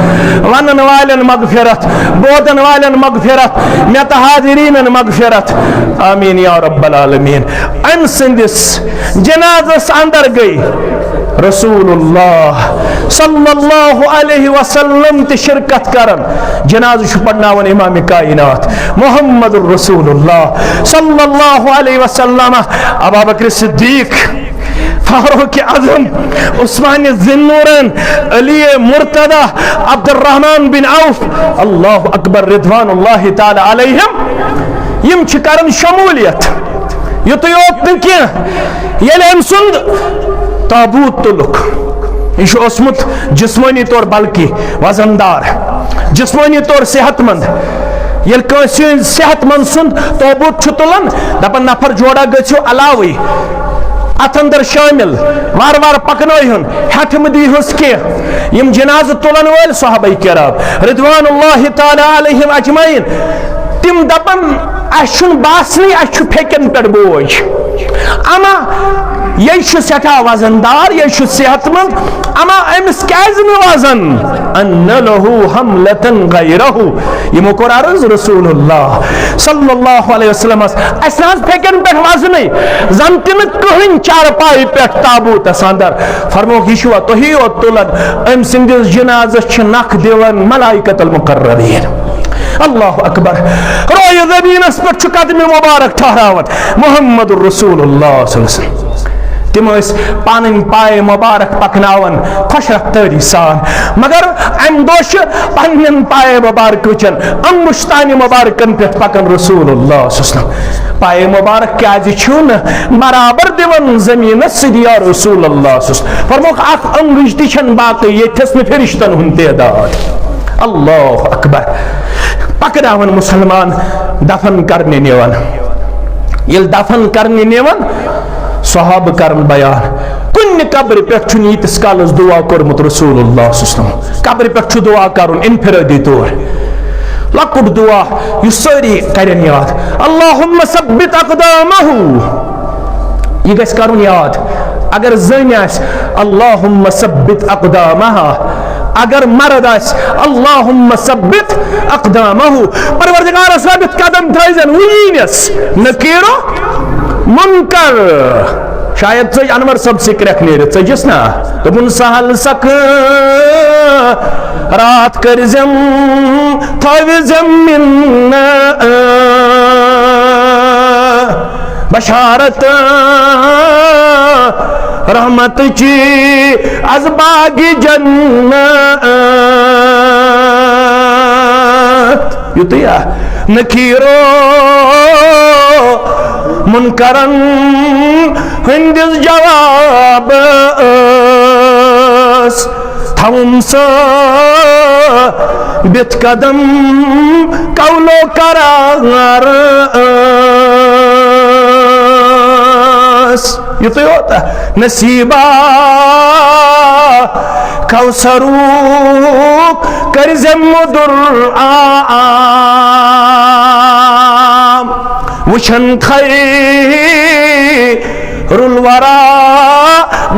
वनन वालन मगफिरत, बोदन वालन मगफिरत, मेत हाजिरीन मगफिरत, आमीन या रब्बल आलमीन। अम सिंदिस जनाजस अंदर गई रसूलुल्लाह सल्लल्लाहु अलैहि वसल्लम ते शिरकत करन। जनाज़ पढ़नावन इमाम कायनात मुहम्मदुर रसूलुल्लाह सल्लल्लाहु अलैहि वसल्लम, अबू बकर सिद्दीक, फारूक आज़म, उस्मान ज़िन्नूरैन, अली मुर्तदा, अब्दुर्रहमान बिन औफ, अल्लाहु अकबर, रिदवानुल्लाहि ताला अलैहिम। यम छ करन शमूलियत। युत योत न किया येले अम सुंद ताबूत तुलुक। यह ओसमुत जिस्मानी तौर बल्कि वजनदार, जिस्मानी तौर सेहतमंद। ये सेहतमंद सुंद ताबूत तुलान, दपन नफर जोड़ा गो अलावी अत अंदर शामिल, वार वार पकन हठम दीहुस कह। यम जनाज तुलन वल सहाबाए किराम रिदवानुल्लाहि ताला अलैहिम अजमईन, तिम दपन अन बासनी अ फेकन पे बोझ। अमा ये सठा वजनदार, ये सेहतमंद, अमा अमिस कैज वजन अन्न लहू हमलतन गैरहू। यमो कोर अर्ज रसूलुल्लाह सल्लल्लाहु अलैहि वसल्लम अस फेकन पे वजन जन तिन कहीं चारपाई पे ताबूत अंदर। फरमो यह तुही योत तुलन, अम सिंदिस जनाजस नख दिवन मलाइकतुल मुकर्रबीन। अल्लाह अकबर। रोय ज़मीनस पे कदम मुबारक ठहरावन मुहम्मदुर रसूलुल्लाह सल्लल्लाहु अलैहि वसल्लम। तिम पान पाए मुबारक पकनावन खुश रफ्तारी सान मगर अम दोष पन्न पाए मुबारक वचन अंगुश्तानी मुबारकन पे पकन रसूलुल्लाह पाए मुबारक क्या बराबर दिवन जमीन या रसूलुल्लाह फरमोक अख अंगुश तन बाकी ये फरिश्तन हुन तदाद अल्लाह अकबर पकनावन मुसलमान दफन करने नेवन ये दफन करने नेवन सहाब करन बयान कुन कब्र पे यीतिस कालस दुआ कोरमुत रसूलुल्लाह कब्र पे दुआ करुन इनफिरादी तौर लकुट दुआ यह सारी करन याद अल्लाहुम्मा सब्बित अक़दामहु यह गस करुन याद अगर जन आस अल्लाहुम्मा सब्बित अक़दामहा अगर मर्द आस अल्लाहुम्मा सब्बित अक़दामहु परवरदिगार साबित कदम थैजन वनीस नकीरो मुनकर शायद चज अनवर सब से क्रैक नेर चजिस ना दोपुन सहल सक रात कर जम थव जमीन बशारत रहमत ची अज़बागी जन्नत युतिया नकीरो मुनकरन हिंदिस जवाब थमस बित कदम कौलो करार युत होता नसीबा कौसरू कर जमुदुर वुशन खैरुल वरा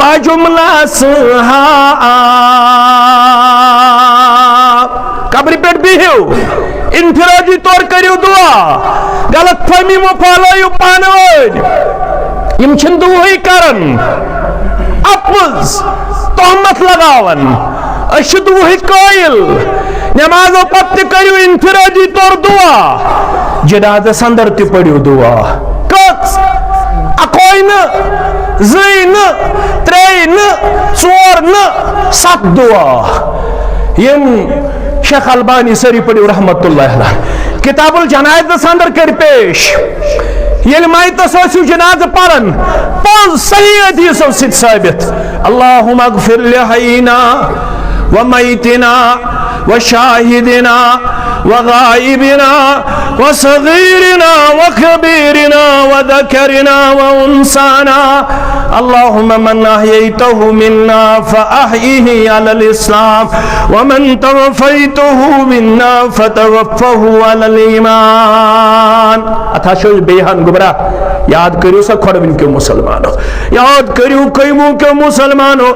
बाजुमला कब्र पे बिहियो इनफिरादी तौर करियो दुआ गलत फहमी मो फैलायो पानवन यम छिन दुआई करन अपज तोहमत लगावन अश दुआई कायल नमाजो पत्त करियो इनफिरादी तौर दुआ जनाजा संदर ते पड़ियो दुआ कस अकोइन ज़ैन त्रेन चोर सत दुआ यम शेख अलबानी सरी पड़ियो रहमतुल्लाह अलैह किताबुल जनाइज संदर कर पेश ये माइतस जनाज पारन पांच सही हदीसों से साबित अल्लाहुम्मा अग़फिर लिहय्यिना व मय्यितिना व शाहिदिना व गायिबिना व सगीरिना व कबीरिना व ज़करिना व उन्साना अल्लाहुम्मा मन अहयैतहु मिन्ना फ़अहयिही अलल इस्लाम व मन तवफ़ैतहु मिन्ना फ़तवफ़्फ़हु अलल ईमान अथा शो बेहन गुबरा याद करियो सा खड़विन के मुसलमानों याद करियो कईमों के मुसलमानों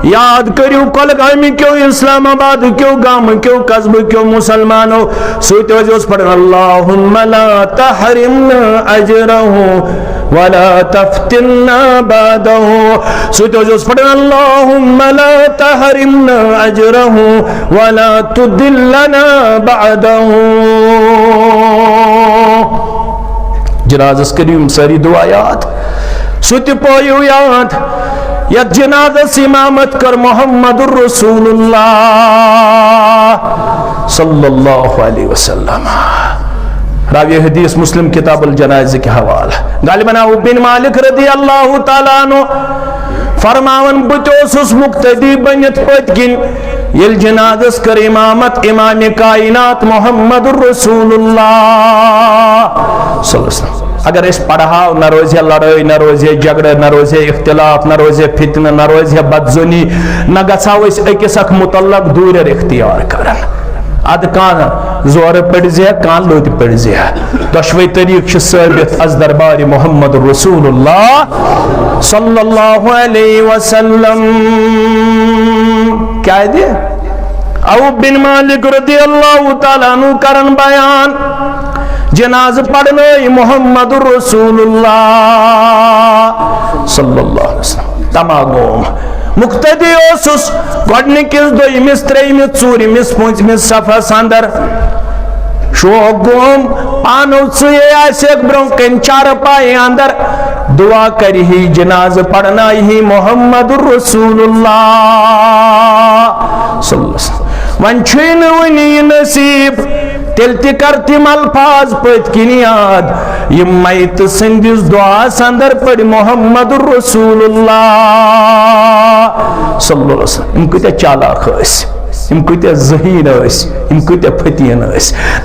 याद करियो कलगामी क्यों इस्लामाबाद क्यों गाम क्यों कस्ब क्यों मुसलमानों सोते वजह पर अल्लाहुम्मा ला तहरिमना अजरहु वला तफ्तिन्ना बादहु सोते वजह पर अल्लाहुम्मा ला तहरिमना अजरहु वला तुदिल्लना बादहु जनाज़स करीम सारी दुआ याद सुत पोयो याद यद जनाज़स इमामत कर मोहम्मदुर रसूलुल्लाह सल्लल्लाहु अलैहि वसल्लम रावी हदीस मुस्लिम किताबुल जनाइज के हवाला गालिबन अबू बिन मालिक रज़ियल्लाहु तआला अन्हु फरमावन बुतोसुस मुक्तदी बनित पतकिन ये जनाज़स कर इमामत इमाम कायनात मोहम्मदुर रसूलुल्लाह सल्लल्लाहु अलैहि वसल्लम अगर इस पढ़ाओ न रोजे लड़ाई न रोजे झगड़े न रोजे इख्तिलाफ न रोजे फितन न रोजे बदजुनी न गसाओ इस अकिस अख मुतल्लक दूर इख्तियार करन अद कान जोर पड़े कान लोत पड़े दशवे तरीक साबित अज दरबार मोहम्मद रसूलुल्लाह सल्लल्लाहु अलैहि वसल्लम क्या है अबू बिन मालिक रज़ियल्लाहु तआला अन्हु करन बयान जनाज पढ़ने मोहम्मदुर रसूलुल्लाह सल्लल्लाहु अलैहि वसल्लम तमागोम मुक्तदी ओसुस गोडनिकिस दोयमिस त्रेयमिस चूरिमिस पूंचमिस सफस अंदर शो गोम पानो चुये आसे ब्रों कन चार पाए अंदर दुआ करी ही जनाज पढ़ना ही मोहम्मदुर रसूलुल्लाह वन वनी नसीब तेल कर तिम अल्फाज पत किन याद ये मैत संदिस दुआस अंदर पढ़ मोहम्मदुर रसूलुल्लाह सल्लल्लाहु अलैहि वसल्लम इम कत चालाक इम कत ज़हीन इम कत फतीन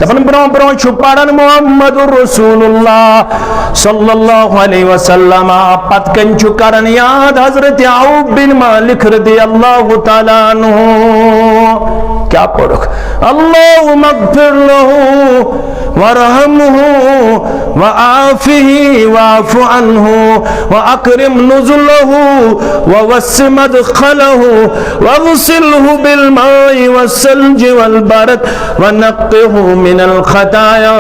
दपन ब्रो ब्रो पढ़न मोहम्मदुर रसूलुल्लाह सल्लल्लाहु अलैहि वसल्लम पत कन करन याद हजरत औफ बिन मालिक रदियल्लाहु तआला अन्हु क्या पढ़ो अल्लाहुम्मा अग़फिर लहू वरहमहू वआफ़िही वाफ़ु अन्हु वअकरिम नुज़ुलहू ववस्सि मदख़लहू वग़सिलहू बिलमाई वस्सल्जि वलबरद वनक़्क़िहू मिनल ख़ताया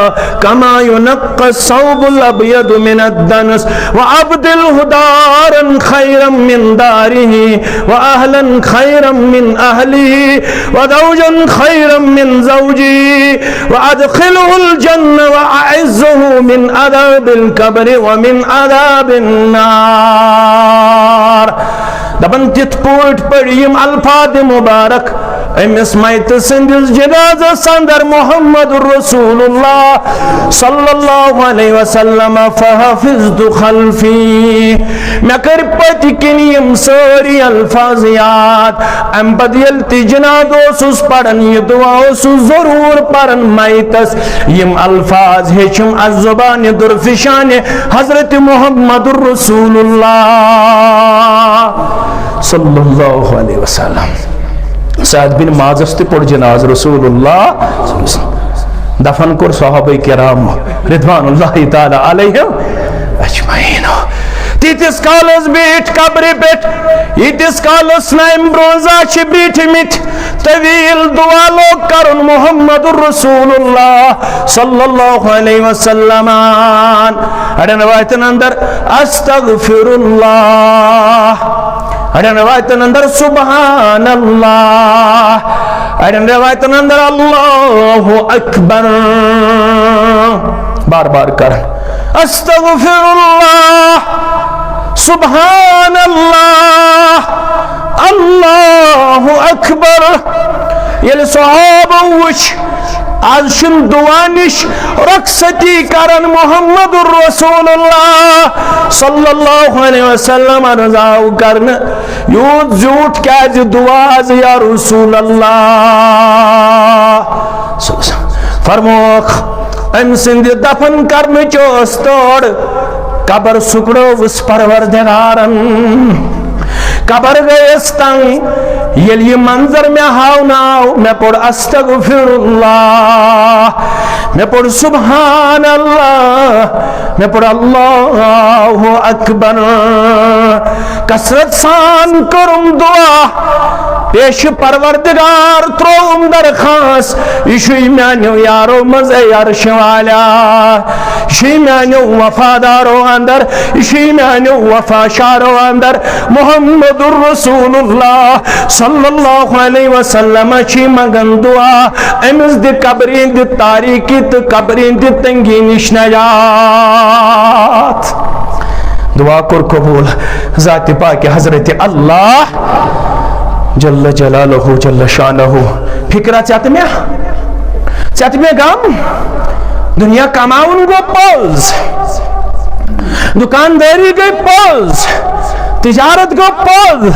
कमा युनक़्क़ा अस्सौबुल अब्यदु मिनद्दनस वअब्दिलहू दारन ख़ैरम मिन दारिही वअहलन ख़ैरम मिन अहलिही वज़ौजन ख़ैरम मिन ज़ौजी वअदख़िलहुल जन्नह वअइज़्ज़हू मिन अज़ाबिल क़ब्र वमिन अज़ाबिन नार दपन तिथ पोट पढ़िम अल्फाज मुबारक अमिस मैत संदिस जनाज़स अंदर मोहम्मदुर रसूलुल्लाह सल्लल्लाहु अलैहि वसल्लम फहफ़िज़्तु खल्फ़ी मैं कर पत किन यम सारी अल्फाज याद अम पद यल जनाज़ ओसुस पढ़न ये दुआ ओसुस जरूर पढ़न मैतस यम अल्फाज हेचम अज़्ज़ुबान दुरफिशान हज़रत मोहम्मदुर रसूलुल्लाह सल्लल्लाहु अलैहि वसल्लम साद बिन माज़स ते पढ़ जनाज रसूलुल्लाह दफन कर सहाबा किराम रिदवानुल्लाहि ताला अलैहिम अजमईन तीतिस कालस बैठ कब्र पेट इतिस कालस नाम ब्रोजा बैठ मिट तवील दुआ लोग करन मोहम्मदुर रसूलुल्लाह सल्लल्लाहु अलैहि वसल्लम अड़न रवायतन अंदर अस्तगफिरुल्लाह अड़न रवायतन अंदर सुबहानल्लाह अड़न रवायतन अंदर अल्लाहु अकबर बार बार कर अस्तगफिरुल्लाह सुबहानल्लाह अल्लाहु अकबर ये सहाबा वुच आज शुन दुआ निश रक्सती करन मोहम्मदुर रसूलुल्लाह सल्लल्लाहु अलैहि वसल्लम रजाउ करन यूत झूठ क्या दुआ या रसूलल्लाह फरमोख अम सिंध दफन करन चोस तोड़ कबर सुकड़ो उस परवरदिगारन कबर गए तंग ये मंजर में हावनाव मैं पढ़ अस्तगफिरुल्लाह मैं पढ़ सुबहानल्लाह मैं पढ़ अल्लाहु अकबर कसरत सान करुम दुआ पेश परवरदिगार त्रोम दरखास यशु म्यानो यारो मज़े अर्श वाला यशु म्यानो वफादारो अंदर यशु म्यानो वफाशारो अंदर मोहम्मदुर रसूलुल्लाह सल्लल्लाहु अलैहि वसल्लम छी मगन दुआ अमिस दि कब्रिन दि तारीकी तो कब्रिन दि तंगी निश नजात दुआ कर कबूल ज़ात पाक हज़रत अल्लाह जल्ल जलालहु जल्ल शानहु फिक्रा चाहते में गम दुनिया कमाउन गो पौज दुकानदारी गई पौज तिजारत गो पौज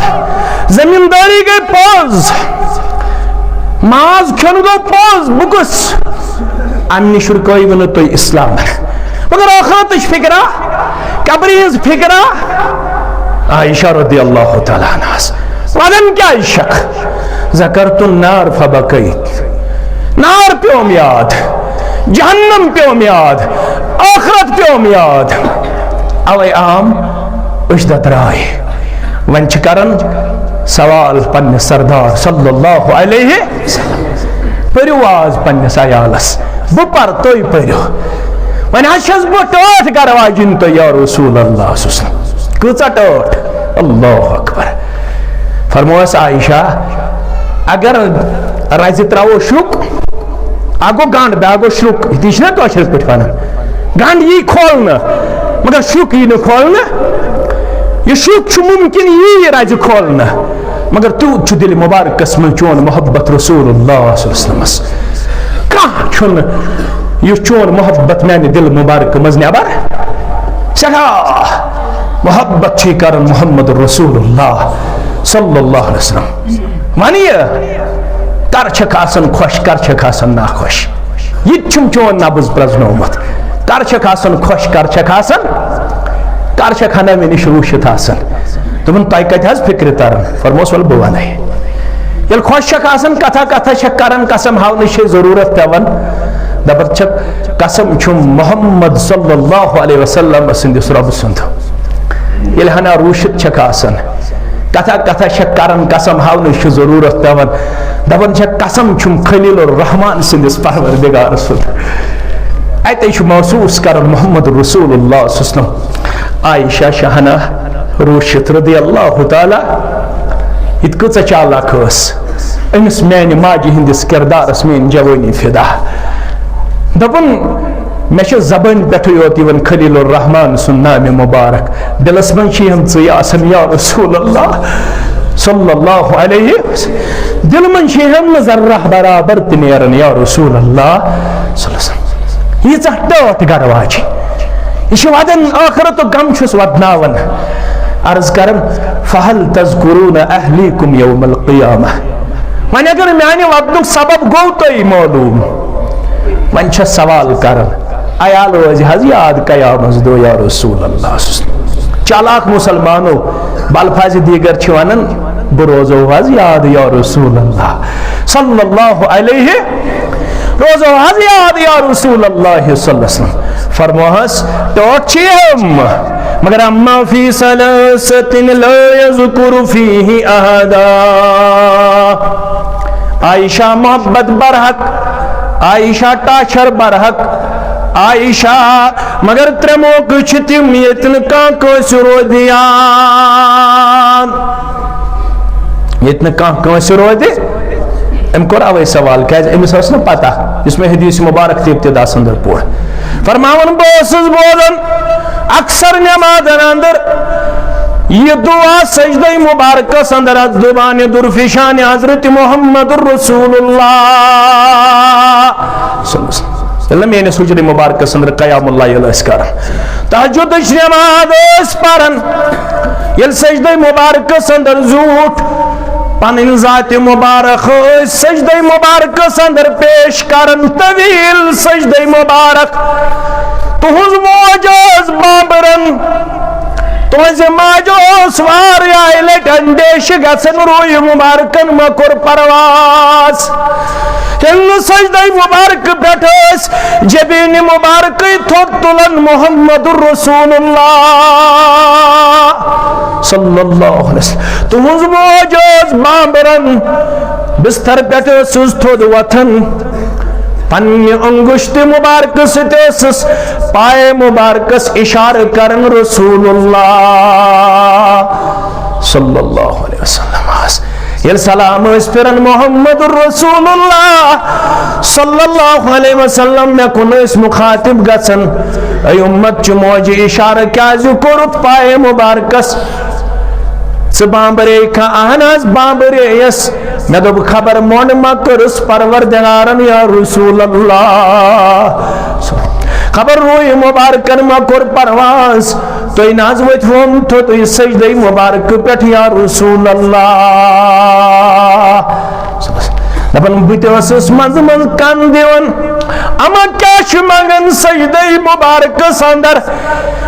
जमींदारी गई पौज माज खन गो पौज बुकुस अन्य शुरकोई बनो तो इस्लाम मगर आखिरत फिक्रा कब्र फिक्रा आयशा रज़ियल्लाहु तआला अन्हा वदन क्या शक ज़करतुन नार फबकैत नार प्योम याद जहन्नम प्योम याद आखिरत प्योम याद अवे आम उश्दत राय वंच करन सवाल पन्ने सरदार सल्लल्लाहु अलैहि वसल्लम परियो आज पन्ने सयालस बु पर तोय परियो वन हशस बु टोट करवाजिन तो या रसूल अल्लाह सल्लल्लाहु कुचा टोट अल्लाहु अकबर फरमोस आयशा अगर राज त्रावो शुक आगो गांड बागो शुक इतिशना तो अशर पे गांड ये खोलना मगर शुक यह खोलना यह शुक मुमकिन यी राज खोलना मगर तूत दिल मुबारकस में चोन मोहब्बत रसूलुल्लाह कह यह चोन मोहब्बत मैंने दिल मुबारक मज नबर सदा मोहब्बत कर मोहम्मद रसूलुल्लाह सल्लल्लाहु अलैहि वसल्लम मानिए कर खुश कर ना खुश यह चोन नब्ज प्रजनोमुत कर खुश कर हना मे नश रूशित दोपन तुम कत फिक्र तरन फरमोस वल बह वन ये खुश कथा कथा कर कसम हावन जरूरत पेवन दपन कसम मोहम्मद सल्लल्लाहु अलैहि वसल्लम सिंदिस रब सुंद ये हना रूशित कथा कथा कर कसम हावन जरूरत पेवन दपन कसम खलील रहमान सिंदिस परवरदिगार सुंद अत महसूस कर मोहम्मद रसूलुल्लाह आयशा शहना रूशित रदियल्लाहु ताला इत कच चालाक अमिस मैंने माजि हिंदिस किरदारस मेन जवानी फिदा दपन मे जबान पे योत खलील रहमान सुन नाम मुबारक दिलस मन या रसूलल्लाह सल्लल्लाहु अलैहि वसल्लम दिल मन जर्रा बराबर तन या रसूलल्लाह यीचा टट गड़वाज यह वदन आखरत गम वदनावन अर्ज कर फहल तज़कुरून अहलीकुम यौमल क़ियामह वन अगर माने वदनुक सबब गो तुम मालूम वन सवाल कर अयाल रोज हज याद क़यामत दो या रसूलल्लाह चालाक मुसलमानो बलफाज दीगर वन बह रोजो हज याद या रसूलल्लाह सल्लल्लाहु अलैहि रोजो हज याद या रसूलल्लाह सल्लल्लाहु फरमाहस टोट मगर अम्मा फी सलासतिन ला यज़कुरु फीही अहदा आयशा मोहब्बत बरहक आयशा टाशर बरहक आयशा मगर त्रेमोक छितिम यतन का कोसरो दियान यतन का कोसरो दे अम कोर अवे सवाल क्या अमिस न पता इसमें हदीस मुबारक ते इब्तिदा संदर पोड़ फरमावन बोसस बोलन अक्सर नमाजन अंदर ये दुआ सजदा मुबारक अंदर जुबान दुर्फिशान हजरत मोहम्मद रसूलुल्लाह सल्लल्लाहु मेन सुजर मुबारक अंदर क़यामुल लैल कर तहज्जुद नमाज परन ये सजदा मुबारक अंदर झूठ पन जात मुबारक सजदा मुबारक अंदर पेश करन तवील सजदा मुबारक तुहज मोजोज बाबरन तुहज माजोस वारिया लट अंदेश गसन रोय मुबारकन मकुर परवास सजदा मुबारक बैठस जबीन मुबारक थोत तुलन मोहम्मद रसूलुल्लाह सल्लल्लाहु अलैहि वसल्लम तुहज मोजोज बाबरन बिस्तर बैठ सुज थोद वथन पन्ने अंगुश्त मुबारक सतस पाए मुबारकस इशार करन रसूलुल्लाह सल्लल्लाहु अलैहि वसल्लम ये सलाम फिरन मोहम्मद रसूलुल्लाह सल्लल्लाहु अलैहि वसल्लम मे कुन मुखातिब गसन ऐ उम्मत च मोज इशार क्या कोरुत पाए मुबारकस बाबरे का अहनाज बाबरे यस मे दोप खबर मोन मकरस परवरदिगारन या रसूलल्लाह खबर रोय मुबारकन मकुर परवास तो नाज वत हम तो सजदा मुबारक पेठ या रसूलल्लाह दपन बस मज मज कन दिवन अमा क्या मंगन सजदा मुबारक अंदर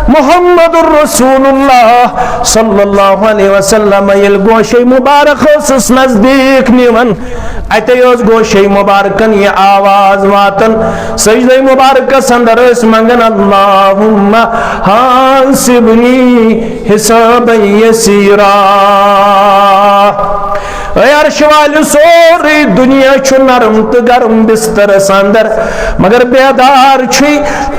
मोहम्मद रसूलुल्लाह सल्लल्लाहु अलैहि वसल्लम ये गोशे मुबारक नजदीक निवन अत गोशे मुबारकन ये आवाज वातन सजदा मुबारक अंदर मंगन अल्लाहुम्मा हासिबनी हिसाबन यसीरा अर्श वाल सोरी दुनिया नरम तो गर्म बिस्तर अंदर मगर बेदार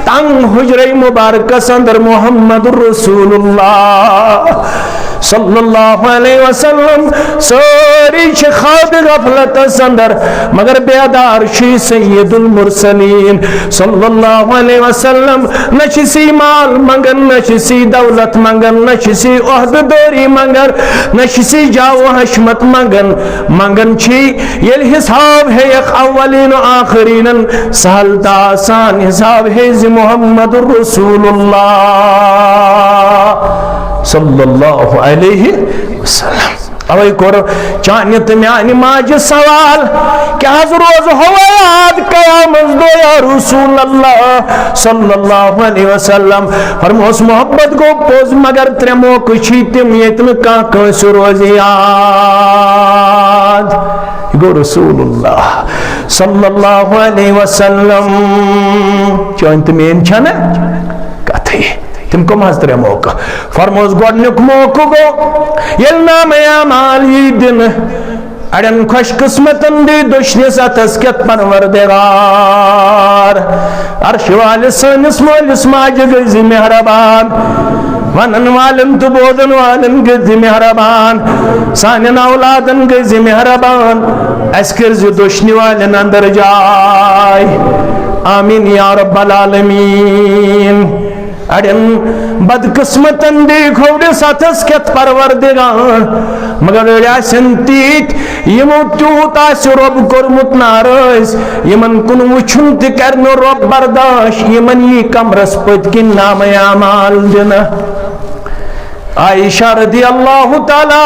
तंग हुजरे मुबारक अंदर मोहम्मद रसूलुल्लाह सल्लल्लाहु अलैहि वसल्लम सारी ख्वाब गफलत अंदर मगर बेदार शी सैयदुल मुरसलीन सल्लल्लाहु अलैहि वसल्लम नशसी माल मंगन नशसी दौलत मंगन नशसी ओहददारी मंगन नशसी जाओ हशमत मंगन मंगन छी ये हिसाब है एक अव्वलीन आखरीन सहल आसान हिसाब है मोहम्मद रसूलुल्लाह सल्लल्लाहु अलैहि वसल्लम। अवे कोर चान्य म्यान माज सवाल क्या रोज हवा याद कयामत दो या रसूल अल्लाह सल्लल्लाहु अलैहि वसल्लम फरमोस मोहब्बत गो पोज मगर त्रे मौके छी तिम यतन का कंस रोज याद गो रसूलुल्लाह सल्लल्लाहु अलैहि वसल्लम चोंत मेन छने कथे तुम को मस्त्र मौका फरमोस गोडनुक मौका गो ये नाम अमाल ये दिन अड़न खुश किस्मतन दी दुश्मन सतस के परवरदिगार अर्श वाले सनिस मोलिस माज गजी मेहरबान वनन वालन तो बोदन वालन गजी मेहरबान सानन औलादन गजी मेहरबान अस्कर जो दुश्मन वालन अंदर जाय आमीन या रब्बल आलमीन अड़न बदकिस्मतन दी खोड़े सतस के परवरदिगार मगर तीत यमो तूत रब कोरमुत नाराज यमन कुन वुछुन त करनो रब बर्दाश यमन ये कमरस पत किन नाम अमाल दिन आयशा रदियल्लाहु ताला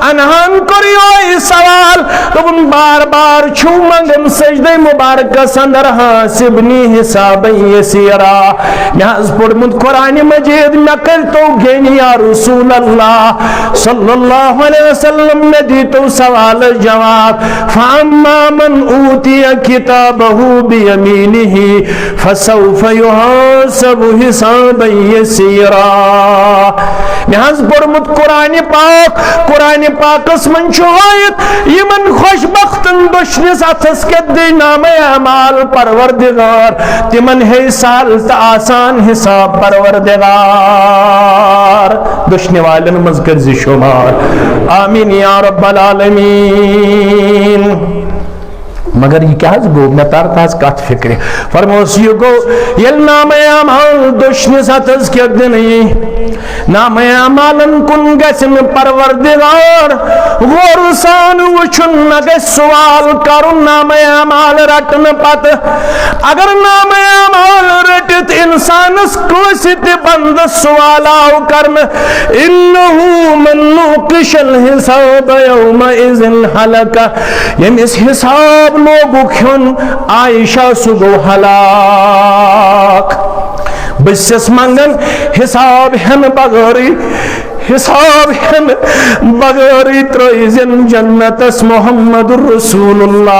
अन्हान करियो सवाल तुम बार बार छू मंगन सजदे मुबारक अंदर हासिबनी हिसाब यसीरा नमाज पढ़मुत कुरान मजीद में कर तो गेन या रसूल अल्लाह सल्लल्लाहु अलैहि वसल्लम ने दी तो सवाल जवाब फअम्मा मन ऊतिया किताबहु बियमीनिही फसौफ युहासबु हिसाबन यसीरा नमाज पढ़मुत कुरान पाकस मन आयत यमन खुशबख्तन दुश्मन अथस के दी नाम अमाल परवरदिगार तिमन है साल आसान हिसाब परवरदिगार दुश्मन वालन मज कर शुमार आमीन या रब्बल आलमीन। मगर ये क्या गो मे तार ताज कत फिक्र फरमोस ये गो ये नाम अमाल दुश्मन सतस के दिन नाम अमालन कुन गसन परवरदिगार गौर सान वुछुन न सवाल करुन नाम अमाल रटन पत अगर नाम अमाल रटित इंसानस कोसित बंद सवाल आव करन इन्नहु मन नुकिशल हिसाब यौमइज़िन हलका यमिस हिसाब लोगु खुन आयशा सुगो हलाक बस मंगन हिसाब हन बगरी त्रयजन जन्नतस मोहम्मद रसूलुल्लाह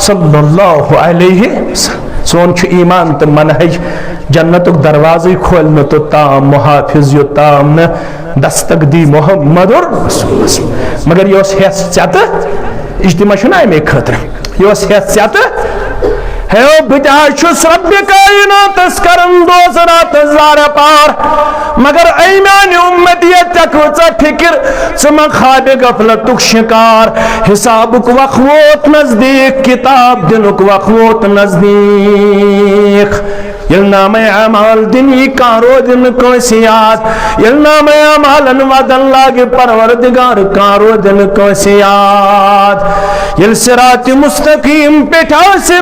सल्लल्लाहु अलैहि सोन ईमान तो मनहज जन्नत दरवाजे खोलने तो ताम मुहाफिज यो ताम न दस्तक दी मोहम्मद मगर यह हैत इज्तिमा अमे खतर यह हैत है बचाशुस रब्बे कायनातस करन दोस रात जार पार मगर ऐमान उम्मतियत तक फिक्र सम खाब गफलतुक शिकार हिसाबुक वखवोत नजदीक किताब दिनुक वखवोत नजदीक ये नाम अमाल दिन कारो दिन कोसियात ये नाम अमालन वदन लागे परवरदिगार कारो दिन कोसियात ये सिरात मुस्तकीम पेठा से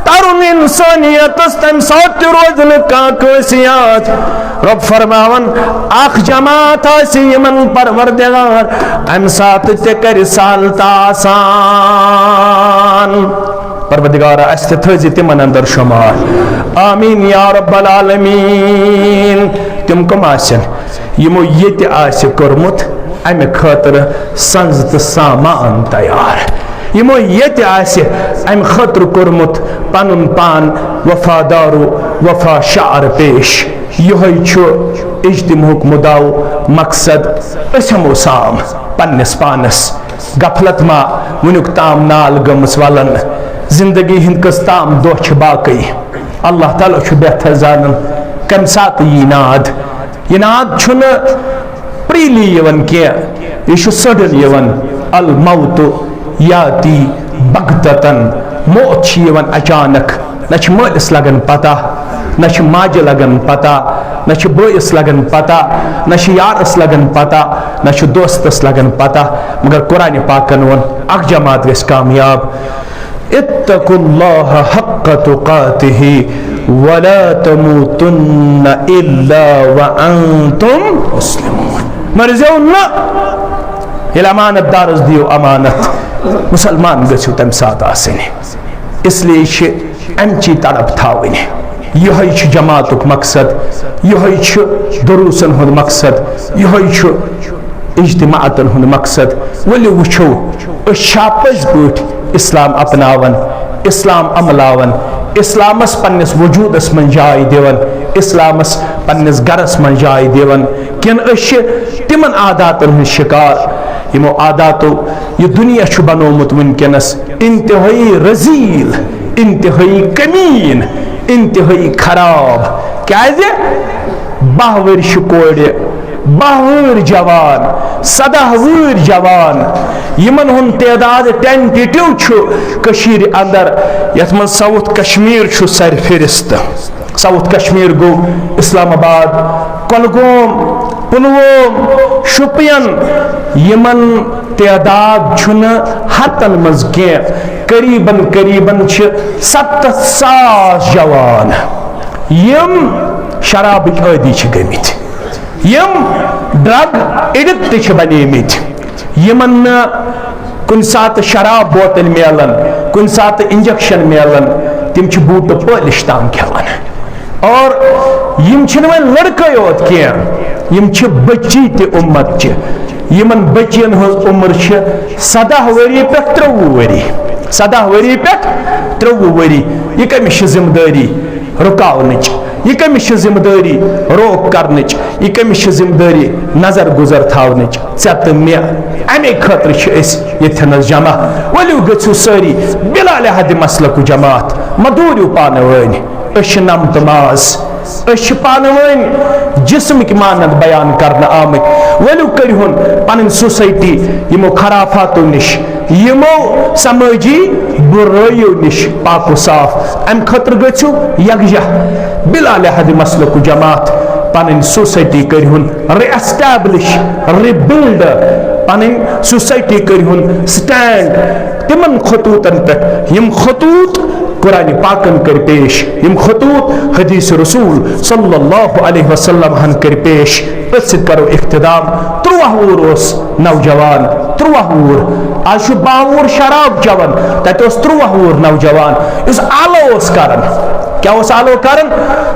तरुण इंसानियत तम साथ रोजन का कोसियात रब फरमावन आख जमात यमन परवरदिगार अम साथ ते कर सालत आसान परवरदिगार अस्ते थजि तिमन अंदर शुमार आमीन या रब्बल आलमीन। तिम कम आसन यमो ये आसे कोरमुत अमे खतर संज तो सामान तैयार यमो ये अम खतर कोरमुत पनुन पान वफादारू वफा शार पेश यह इज्तिमुक मुदाव मकसद असमो साम पन्नस पानस गफलत मा वुनुक ताम नाल गमस वलन जिंदगी हिंद कस ताम दोछ बाकी अल्लाह ताला बेहतर जानन कम सात यी नाद यह नाद छुन प्रीली यवन के यह सडन यवन अल मौत याती बगततन मौत यवन अचानक न मालिस लगन पता न माजे लगन पता न बइस लगन पता न यारस लगन पता न दोस्तस लगन पता मगर कुरान पाकन वन अख जमात गस कामयाब इत्तकुल्लाह हक्क तुकातिही वला तमूतुन्न इल्ला व अंतुम मुस्लिमून मरजो न ये अमानत दारस दियो अमानत मुसलमान गो तम सात आसने इसलिए अमची तड़प थावन यह जमातुक मकसद यह दुरूसन हुंद मकसद यह इज्तिमाअतन हुंद मकसद वलो वुछो पज पट इस्लाम अपनावन इस्लाम अमलावन इस्लामस पन्निस वजूदस मन जाय देवन इस्लामस पन्निस गरस मन जाय देवन किन तिमन आदातन हुंद शिकार यमो आदातो यह दुनिया बनोमुत वनकनस इंतहाई रजील इंतहाई कमीन इंतहाई खराब क्या 12 वर्ष कोड़ 12 वुर जवान 17 वुर जवान यमन हुन तादाद टेंटेटिव अंदर यथ मन साउथ कश्मीर सरफहरिस्त साउथ कश्मीर गो इस्लामाबाद कुलगाम पुलवाम शुपियन यमन तादाद हतन मज करीबन करीबन 70,000 जवान यम शराब आदि गमित यम ड्रग एडिक्ट बनेमित यमन कुन सात शराब बोतल मिलन कुन सात इंजेक्शन मिलन तिम बूट पलिश ताम खेवान और यम वन लड़के योत कह यम बच्ची ते उम्मत यमन बच्चन हज उम्र 17 वरी पे 23 वरी 17 वरी पे 23 वरी यह कमिश जिम्मेदारी रुकावन यह कमिश जिम्मेदारी रोक करन यह कमिश जिम्मेदारी नजर गुजर थावन तो मे अमे खतर ये जमा वलू गु सारी बिला लिहाद मसलक जमात मदूर पान वन नम तमाज पान वन जिस्मिक मानत बयान करना आमत वलू करिहुन पन सोसाइटी यमो खराफातों निश यमो समाजी बुराइयों निश पाको साफ अम खतर गु यकजा बिला लिहाद मसलक जमात पन सोसाइटी करिहुन रिएस्टैब्लिश रिबिल्ड पन सोसाइटी करिहुन स्टैंड तिमन खतूतन पे यम खतूत कुरान पाकन कर पेश यम खतूत हदीस रसूल सल्लल्लाहु अलैहि वसल्लम हन कर पेश इस करो इख्तिदाम 13 वुर नौजवान 13 वुर आज 12 वुर शराब चवन तत 13 वुर नौजवान इस आलो करन क्या आलो करन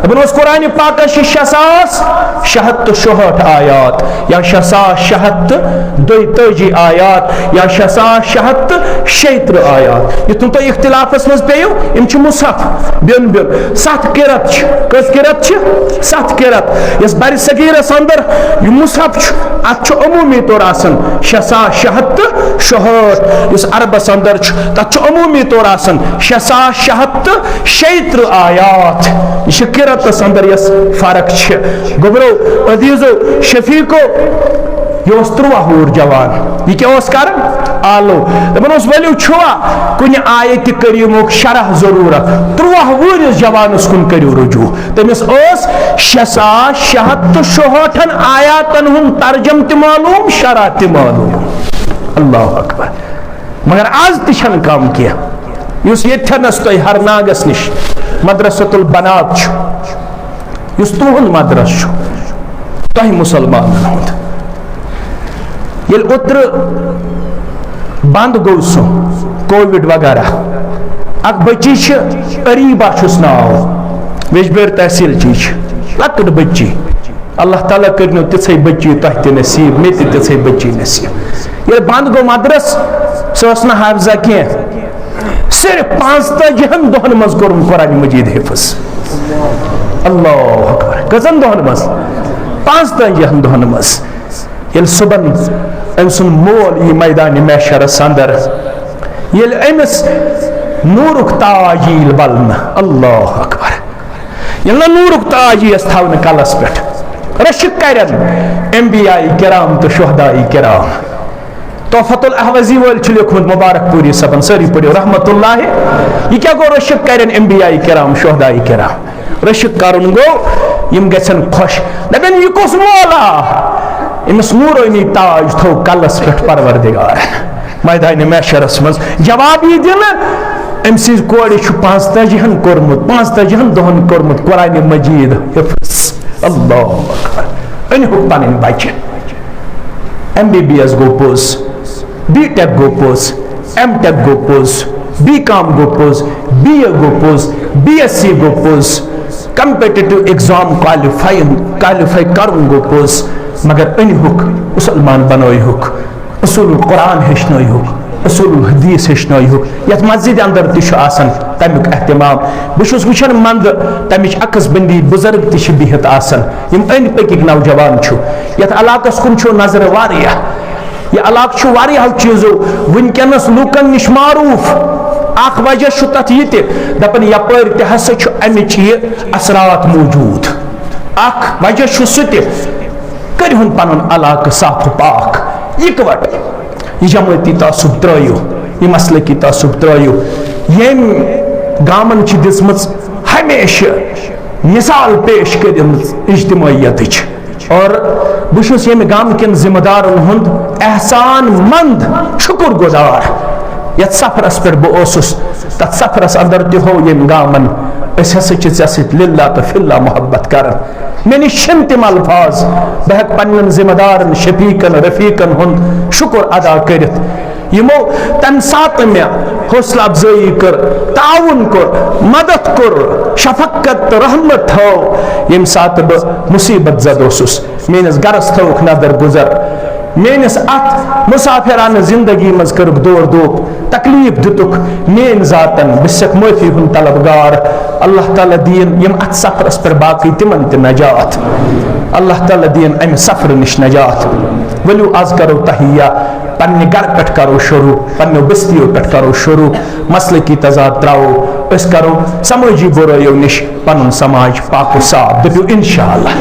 कुरान पाक 6,667 आयात या 6,632 आयात या 6,676 आयात यह तो इख्तिलाफस मज पे इन मुसहफ बिन बिन 7 किरत कस किरत 7 किरत यस बारी सगीरस अंदर यह मुसहफ अत अमूमी तौर 6,667 इस अरबस अंदर तथ अमूमी तौर 6,676 आयात यह किरतस अंदर यस फर्क गोबरो अदीजो शफीको यह 13 वुर जवान यह क्या कर आलो दपन वलू छुआ कुन आयत करीमुक शरह जरूरत 13 वुरिस जवानस कुन करू रुजू तमिस 6,667 आयातन हुन तर्जम त मालूम शरह त मालूम अल्लाह अकबर मगर आज तन कम कह यथनस तुम हरनागस निश मदरसतुल बनात तुहद मदरस तुह मुसलमान हुंद ये उतर बंद गो सो कोविड वगैरह अख बच्ची अरीबा नाव वेजबेर तहसील चीज लकट बच्ची अल्लाह ताला कर ति बच्ची तह त नसीब मे ति बच्ची नसीब ये बंद गो मदरस सह हाफजा कह सिर्फ 5 दोहन मज कोर कुरान मजीद हिफ्ज अल्लाह अकबर कजन दोहन मज 5 दोहन मज ये सुबन अम सुन मोल यह मैदान मैशरस अंदर ये अमिस नूरुक ताजील बलन अल्लाह अकबर ये नूरुक ताजी थवन कलस पे रशिक करन अंबिया किराम तो शुहदाई किराम। तोहफतुल अहवज़ी वल लिखमुत मुबारक पूरी सबन सारी पढ़ो रहमतुल्लाह। यह क्या गो रशिक करन अंबिया किराम शुहदाई किराम। रशिक करन गो यम गसन खुश दपन यह कुस मोला इमस नूरानी ताज थो कलस पे परवरदिगार मैदान महशरस मज जवाब यह दिन अम सज कोड़ 45 कोर्मुत 45 दोहन कोर्मुत कुरान मजीद हिफ्ज़। अल्लाह अकबर अनहु पन बच्चे MBBS गो पोज, B.Tech गो पोज, M.Tech गो पोज, B.Com गो पोज, BA गो पोज, BSc गो पोज, कंपेटिटिव एग्जाम क्वालिफाई करुन गो पोज। मगर अनहुक मुसलमान बनोयुक उसूल कुरान हेचनोयुक उसूल हदीस हेचनोयुक यथ मस्जिद अंदर तशन तमिक एहतमाम बस वुचान मंद तमिच अकसबंदी बुजुर्ग तह बिहत यम अंद पकिक नौजवान यथ इलाकस कुन नजर वारिया यह इलाक वारिया चीजों वनकस लूकन निश मारूफ अख वजह तथ यह दपन यपर तसा अमिच यह असरात मौजूद अख वजह सह करिहुन पनुन इलाक साफ पाक इकवट यह जमाती तासुब त्रो यह मसलकी तासुब त्रो यम गामन दिसमच हमेशा मिसाल पेश कर इज्तिमायत और बहुत यम गाम कन जिम्मेदारन हुंद एहसान मंद शुक्र गुजार यथ सफरस पे बहुस तथ सफरस अंदर तहो यम गामन लिल्लाह तो फिल्लाह मोहब्बत कर मे निश तम अल्फाज बह पन्न जिम्मेदारन शफीकन रफीकन हुंद शुक्र अदा कर यमो तम सात मे हौसला अफजाई कर ताउन कर मदद कर शफकत रहमत थो यम सात बह मुसीबत जद मेनस गरस थोक नजर गुजर मेनस अत मुसाफिरान जिंदगी मज करुक दौर दोप तकलीफ दितुक मेन जातन बिसक माफी हुन तलबगार अल्लाह ताला दीन यम अत सफरस पर बाकी तिमन त नजात अल्लाह ताला दीन अम सफर निश नजात। वलू आज करो तहिया पन्ने घर पे करो शुरू पन्ने बस्तियों पे करो शुरू मसले की तजाद त्राओ अस करो समाजी बुराइयों निश पनुन समाज पाक साफ दपो इंशाअल्लाह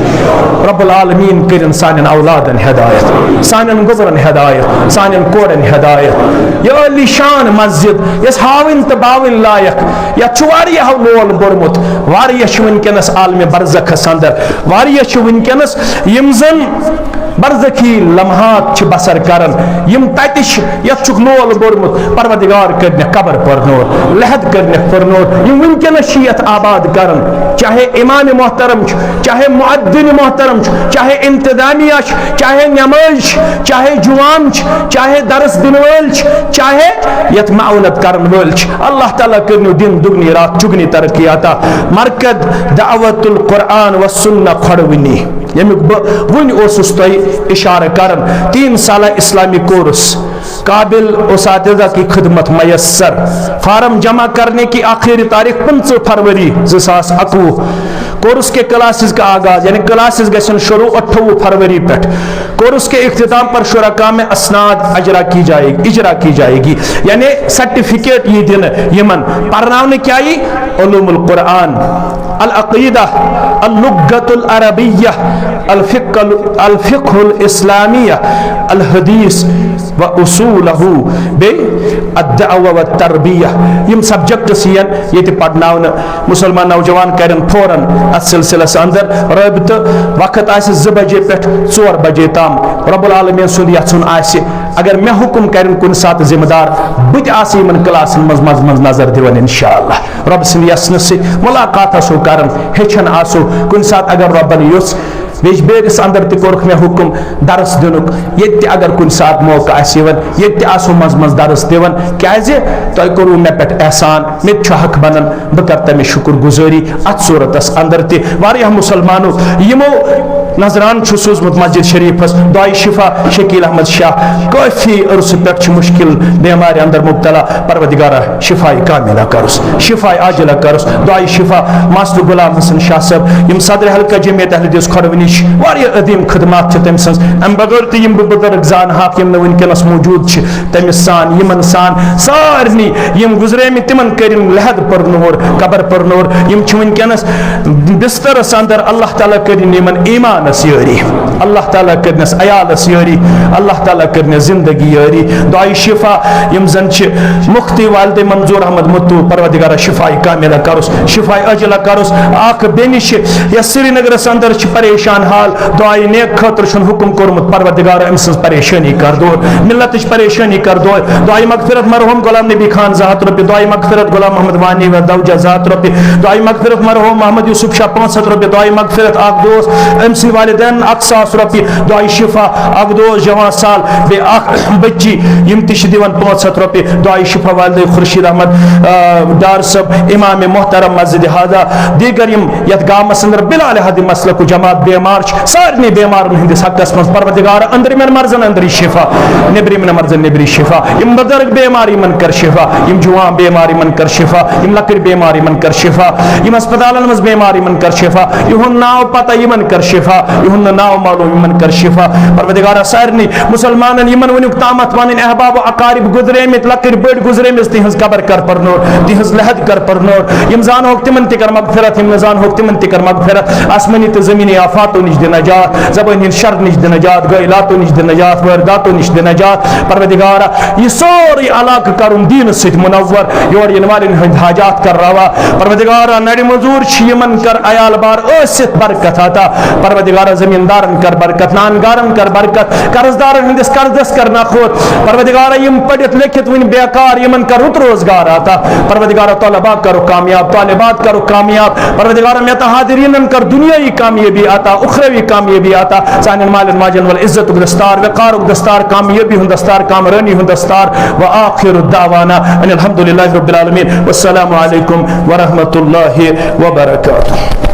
रब्बुल आलमीन करिन सानन औलादन हिदायत सानन गुजरन हिदायत सानन कोरन हिदायत या अली शान मस्जिद यस हाविन त बाविन लायक या चुवारिया लोल बोरमुत वारिया वनकस आलम बरज़खस अंदर वारिया वनकस यम जन बरज़खी लम्हात बसर करन यम ततिश यथ लोल बोरमुत परवरदिगार करने कबर परनोर लहद करने परनोर यम वनकस यथ आबाद करन चाहे इमाम मोहतरम चाहे मुअद्दिन मोहतरम चाहे इंतजामिया चाहे नमाज चाहे जुवान चाहे दरस दिन वल चाहे यथ माउनत करन वल अल्लाह ताला करनो दिन दुगनी रात चुगनी तरक्की आता मरकद दावतुल कुरान व सुन्नह खड़वनी यमिक वन इशारा करन 3 साल इस्लामी कोर्स काबिल उसातिज़ा की खिदमत मयसर फार्म जमा करने की आखिरी तारीख 15 फरवरी 2021 कोर्स के क्लासेस का आगाज यानी क्लासेस गसन शुरू 28 फरवरी पे कोर्स के इख्तिताम पर शुरका में असनाद इजरा की जाएगी यानी सर्टिफिकेट ये दिन यमन पढ़नाने क्या ही उलूमुल कुरान अल अक़ीदा अल लुग़्गतुल अरबिय्या अल फ़िक़्हुल इस्लामिया अल हदीस व उसूलहु बे अद्दअवा व तरबिया यम सब्जेक्ट्स ये पढ़नावन मुसलमान नौजवान करन फौरन अत सिलसिलस अंदर रबित वक्त आस 2 बजे पे 4 बजे ताम रब्बुल आलमीन सुन यथुन आस अगर मे हुकुम करन कुन सात जिम्मेदार बत आस यमन क्लासन मज नजर दिवन इंशाअल्लाह रब सिन यसन से मुलाकात आसो करन हेचन आसो कुन सात अगर रब्बन युस बेस अंदर तोर्क मे हुकुम दरस दिनुक ये अगर कुन सात मौका आसवन ये आसो मज दरस दिवन क्या तुम करू मे पे एहसान मे हक बनन बह कर तमें शुक्र गुजारी अत सूरतस अंदर तह मुसलमानों यमो नजरान सूजमुत मस्जिद शरीफस दुआई शिफा शकील अहमद शाह काफी अर्स पे मुश्किल बेमार अंदर मुब्तला परवरदिगारा शिफाई कामिला करस शिफाई आजिला करस दुआई शिफा मास्टर गुलाम हसन शाह साहब यम सदर हल्का जमीयत अहले हदीस खड़वनी अदीम खदमात तम सज अम बगैर तम बुजुर्ग जान हाक यम वनकस मौजूद तमिस सान यमन सान सारनी यम गुजरे तिमन कर लहद परनोर कबर परनोर यम वनकस बिस्तरस अंदर अल्लाह ताला कर यमन ईमान पानस यारी, अल्लाह ताला करनस अयालस यारी, अल्लाह ताला करनस जिंदगी यारी। दुआई शिफा यम जन मुफ्ती वालिद मंजूर अहमद मुत्तू परवदिगारा शिफाई कामिला करुस, शिफाई अजला करुस। आख बेनिश या श्रीनगर अंदर परेशान हाल, दुआई नेक खतर हुक्म कोरमुत परवदिगारा अम सज परेशानी कर दूर, मिलत परेशानी कर दूर। दुआई मगफिरत मरहूम गुलाम नबी खान ज़ात रुपये, दुआई मगफिरत गुलाम मोहम्मद वानी व दौजा ज़ात रुपये, दुआई मगफिरत मरहूम मोहम्मद यूसुफ शाह 500 रुपये, दुआई मगफिरत आख दोस्त अम सद वालिदैन 1000 रुपये, दुआई शिफा आख दोस्त जवान साल बे आख बच्ची यम तिश दिवन 500 रुपये, दुआई शिफा वालिद खुर्शीद अहमद डार सब इमाम मोहतरम मस्जिद हादा दीगर यम यत गामस अंदर बिलाल हद मसलक जमात बेमार सारे बेमार हंदिस हकस मज परवदिगार अंदर मन मर्जन अंदर शिफा, नबरी मन मर्जन नबरी शिफा, यम बुजुर्ग बेमार यमन कर शिफा, यम जुवान बेमार यमन कर शिफा, यम लकड़ बेमार यमन कर शिफा, यम अस्पतालन मज बेमार यमन कर शिफा, युहन नाव पता यमन कर शिफा, युहन नाव मालूम यमन कर शिफा। परवदिगार सारनी मुसलमान यमन वनुक तामत वन अहबाब अकारिब गुजरे में लकड़ बड़ गुजरे में तिहज कबर कर परनोर, तिहज लहद कर परनोर, यम जान होक तिमन तिकर मगफिरत, यम जान होक तिमन तिकर मगफिरत, आसमानी तो जमीनी आफातों निश दे नजात, ज़बानी शर निश दे नजात, गैलातों निश दे नजात, वारदातों निश दे नजात। परवदिगारा ये सोरी अलाक करुन दीन सिद्ध मुनव्वर, योर यन वालिन हंद हाजात कर रवा। परवदिगारा नड़ी मजूर यमन कर अयाल बार ओसित बरकत आता, परवदिगारा जमींदारन कर बरकत, नानगारन कर बरकत, कर्जदारन हंदिस कर्जस कर नखोत। परवदिगारा यम पढ़ित लिखित वन बेकार यमन कर रुत रोजगार आता, परवदिगारा तलबा करो कामयाब, तालिबात करो कामयाब, परवदिगारा मेता हादिरीन कर दुनियाई कामयाबी आता, उखरवी कामयाबी आता, सानिन मालिन माजन वल इज्जत दस्तार वकार दस्तार, कामयाबी हुन दस्तार, कामरानी हुन दस्तार। व आखिर दावाना अनिल हम्दुलिल्लाहि रब्बिल आलमीन, वस्सलामु अलैकुम व रहमतुल्लाहि व बरकातुहू।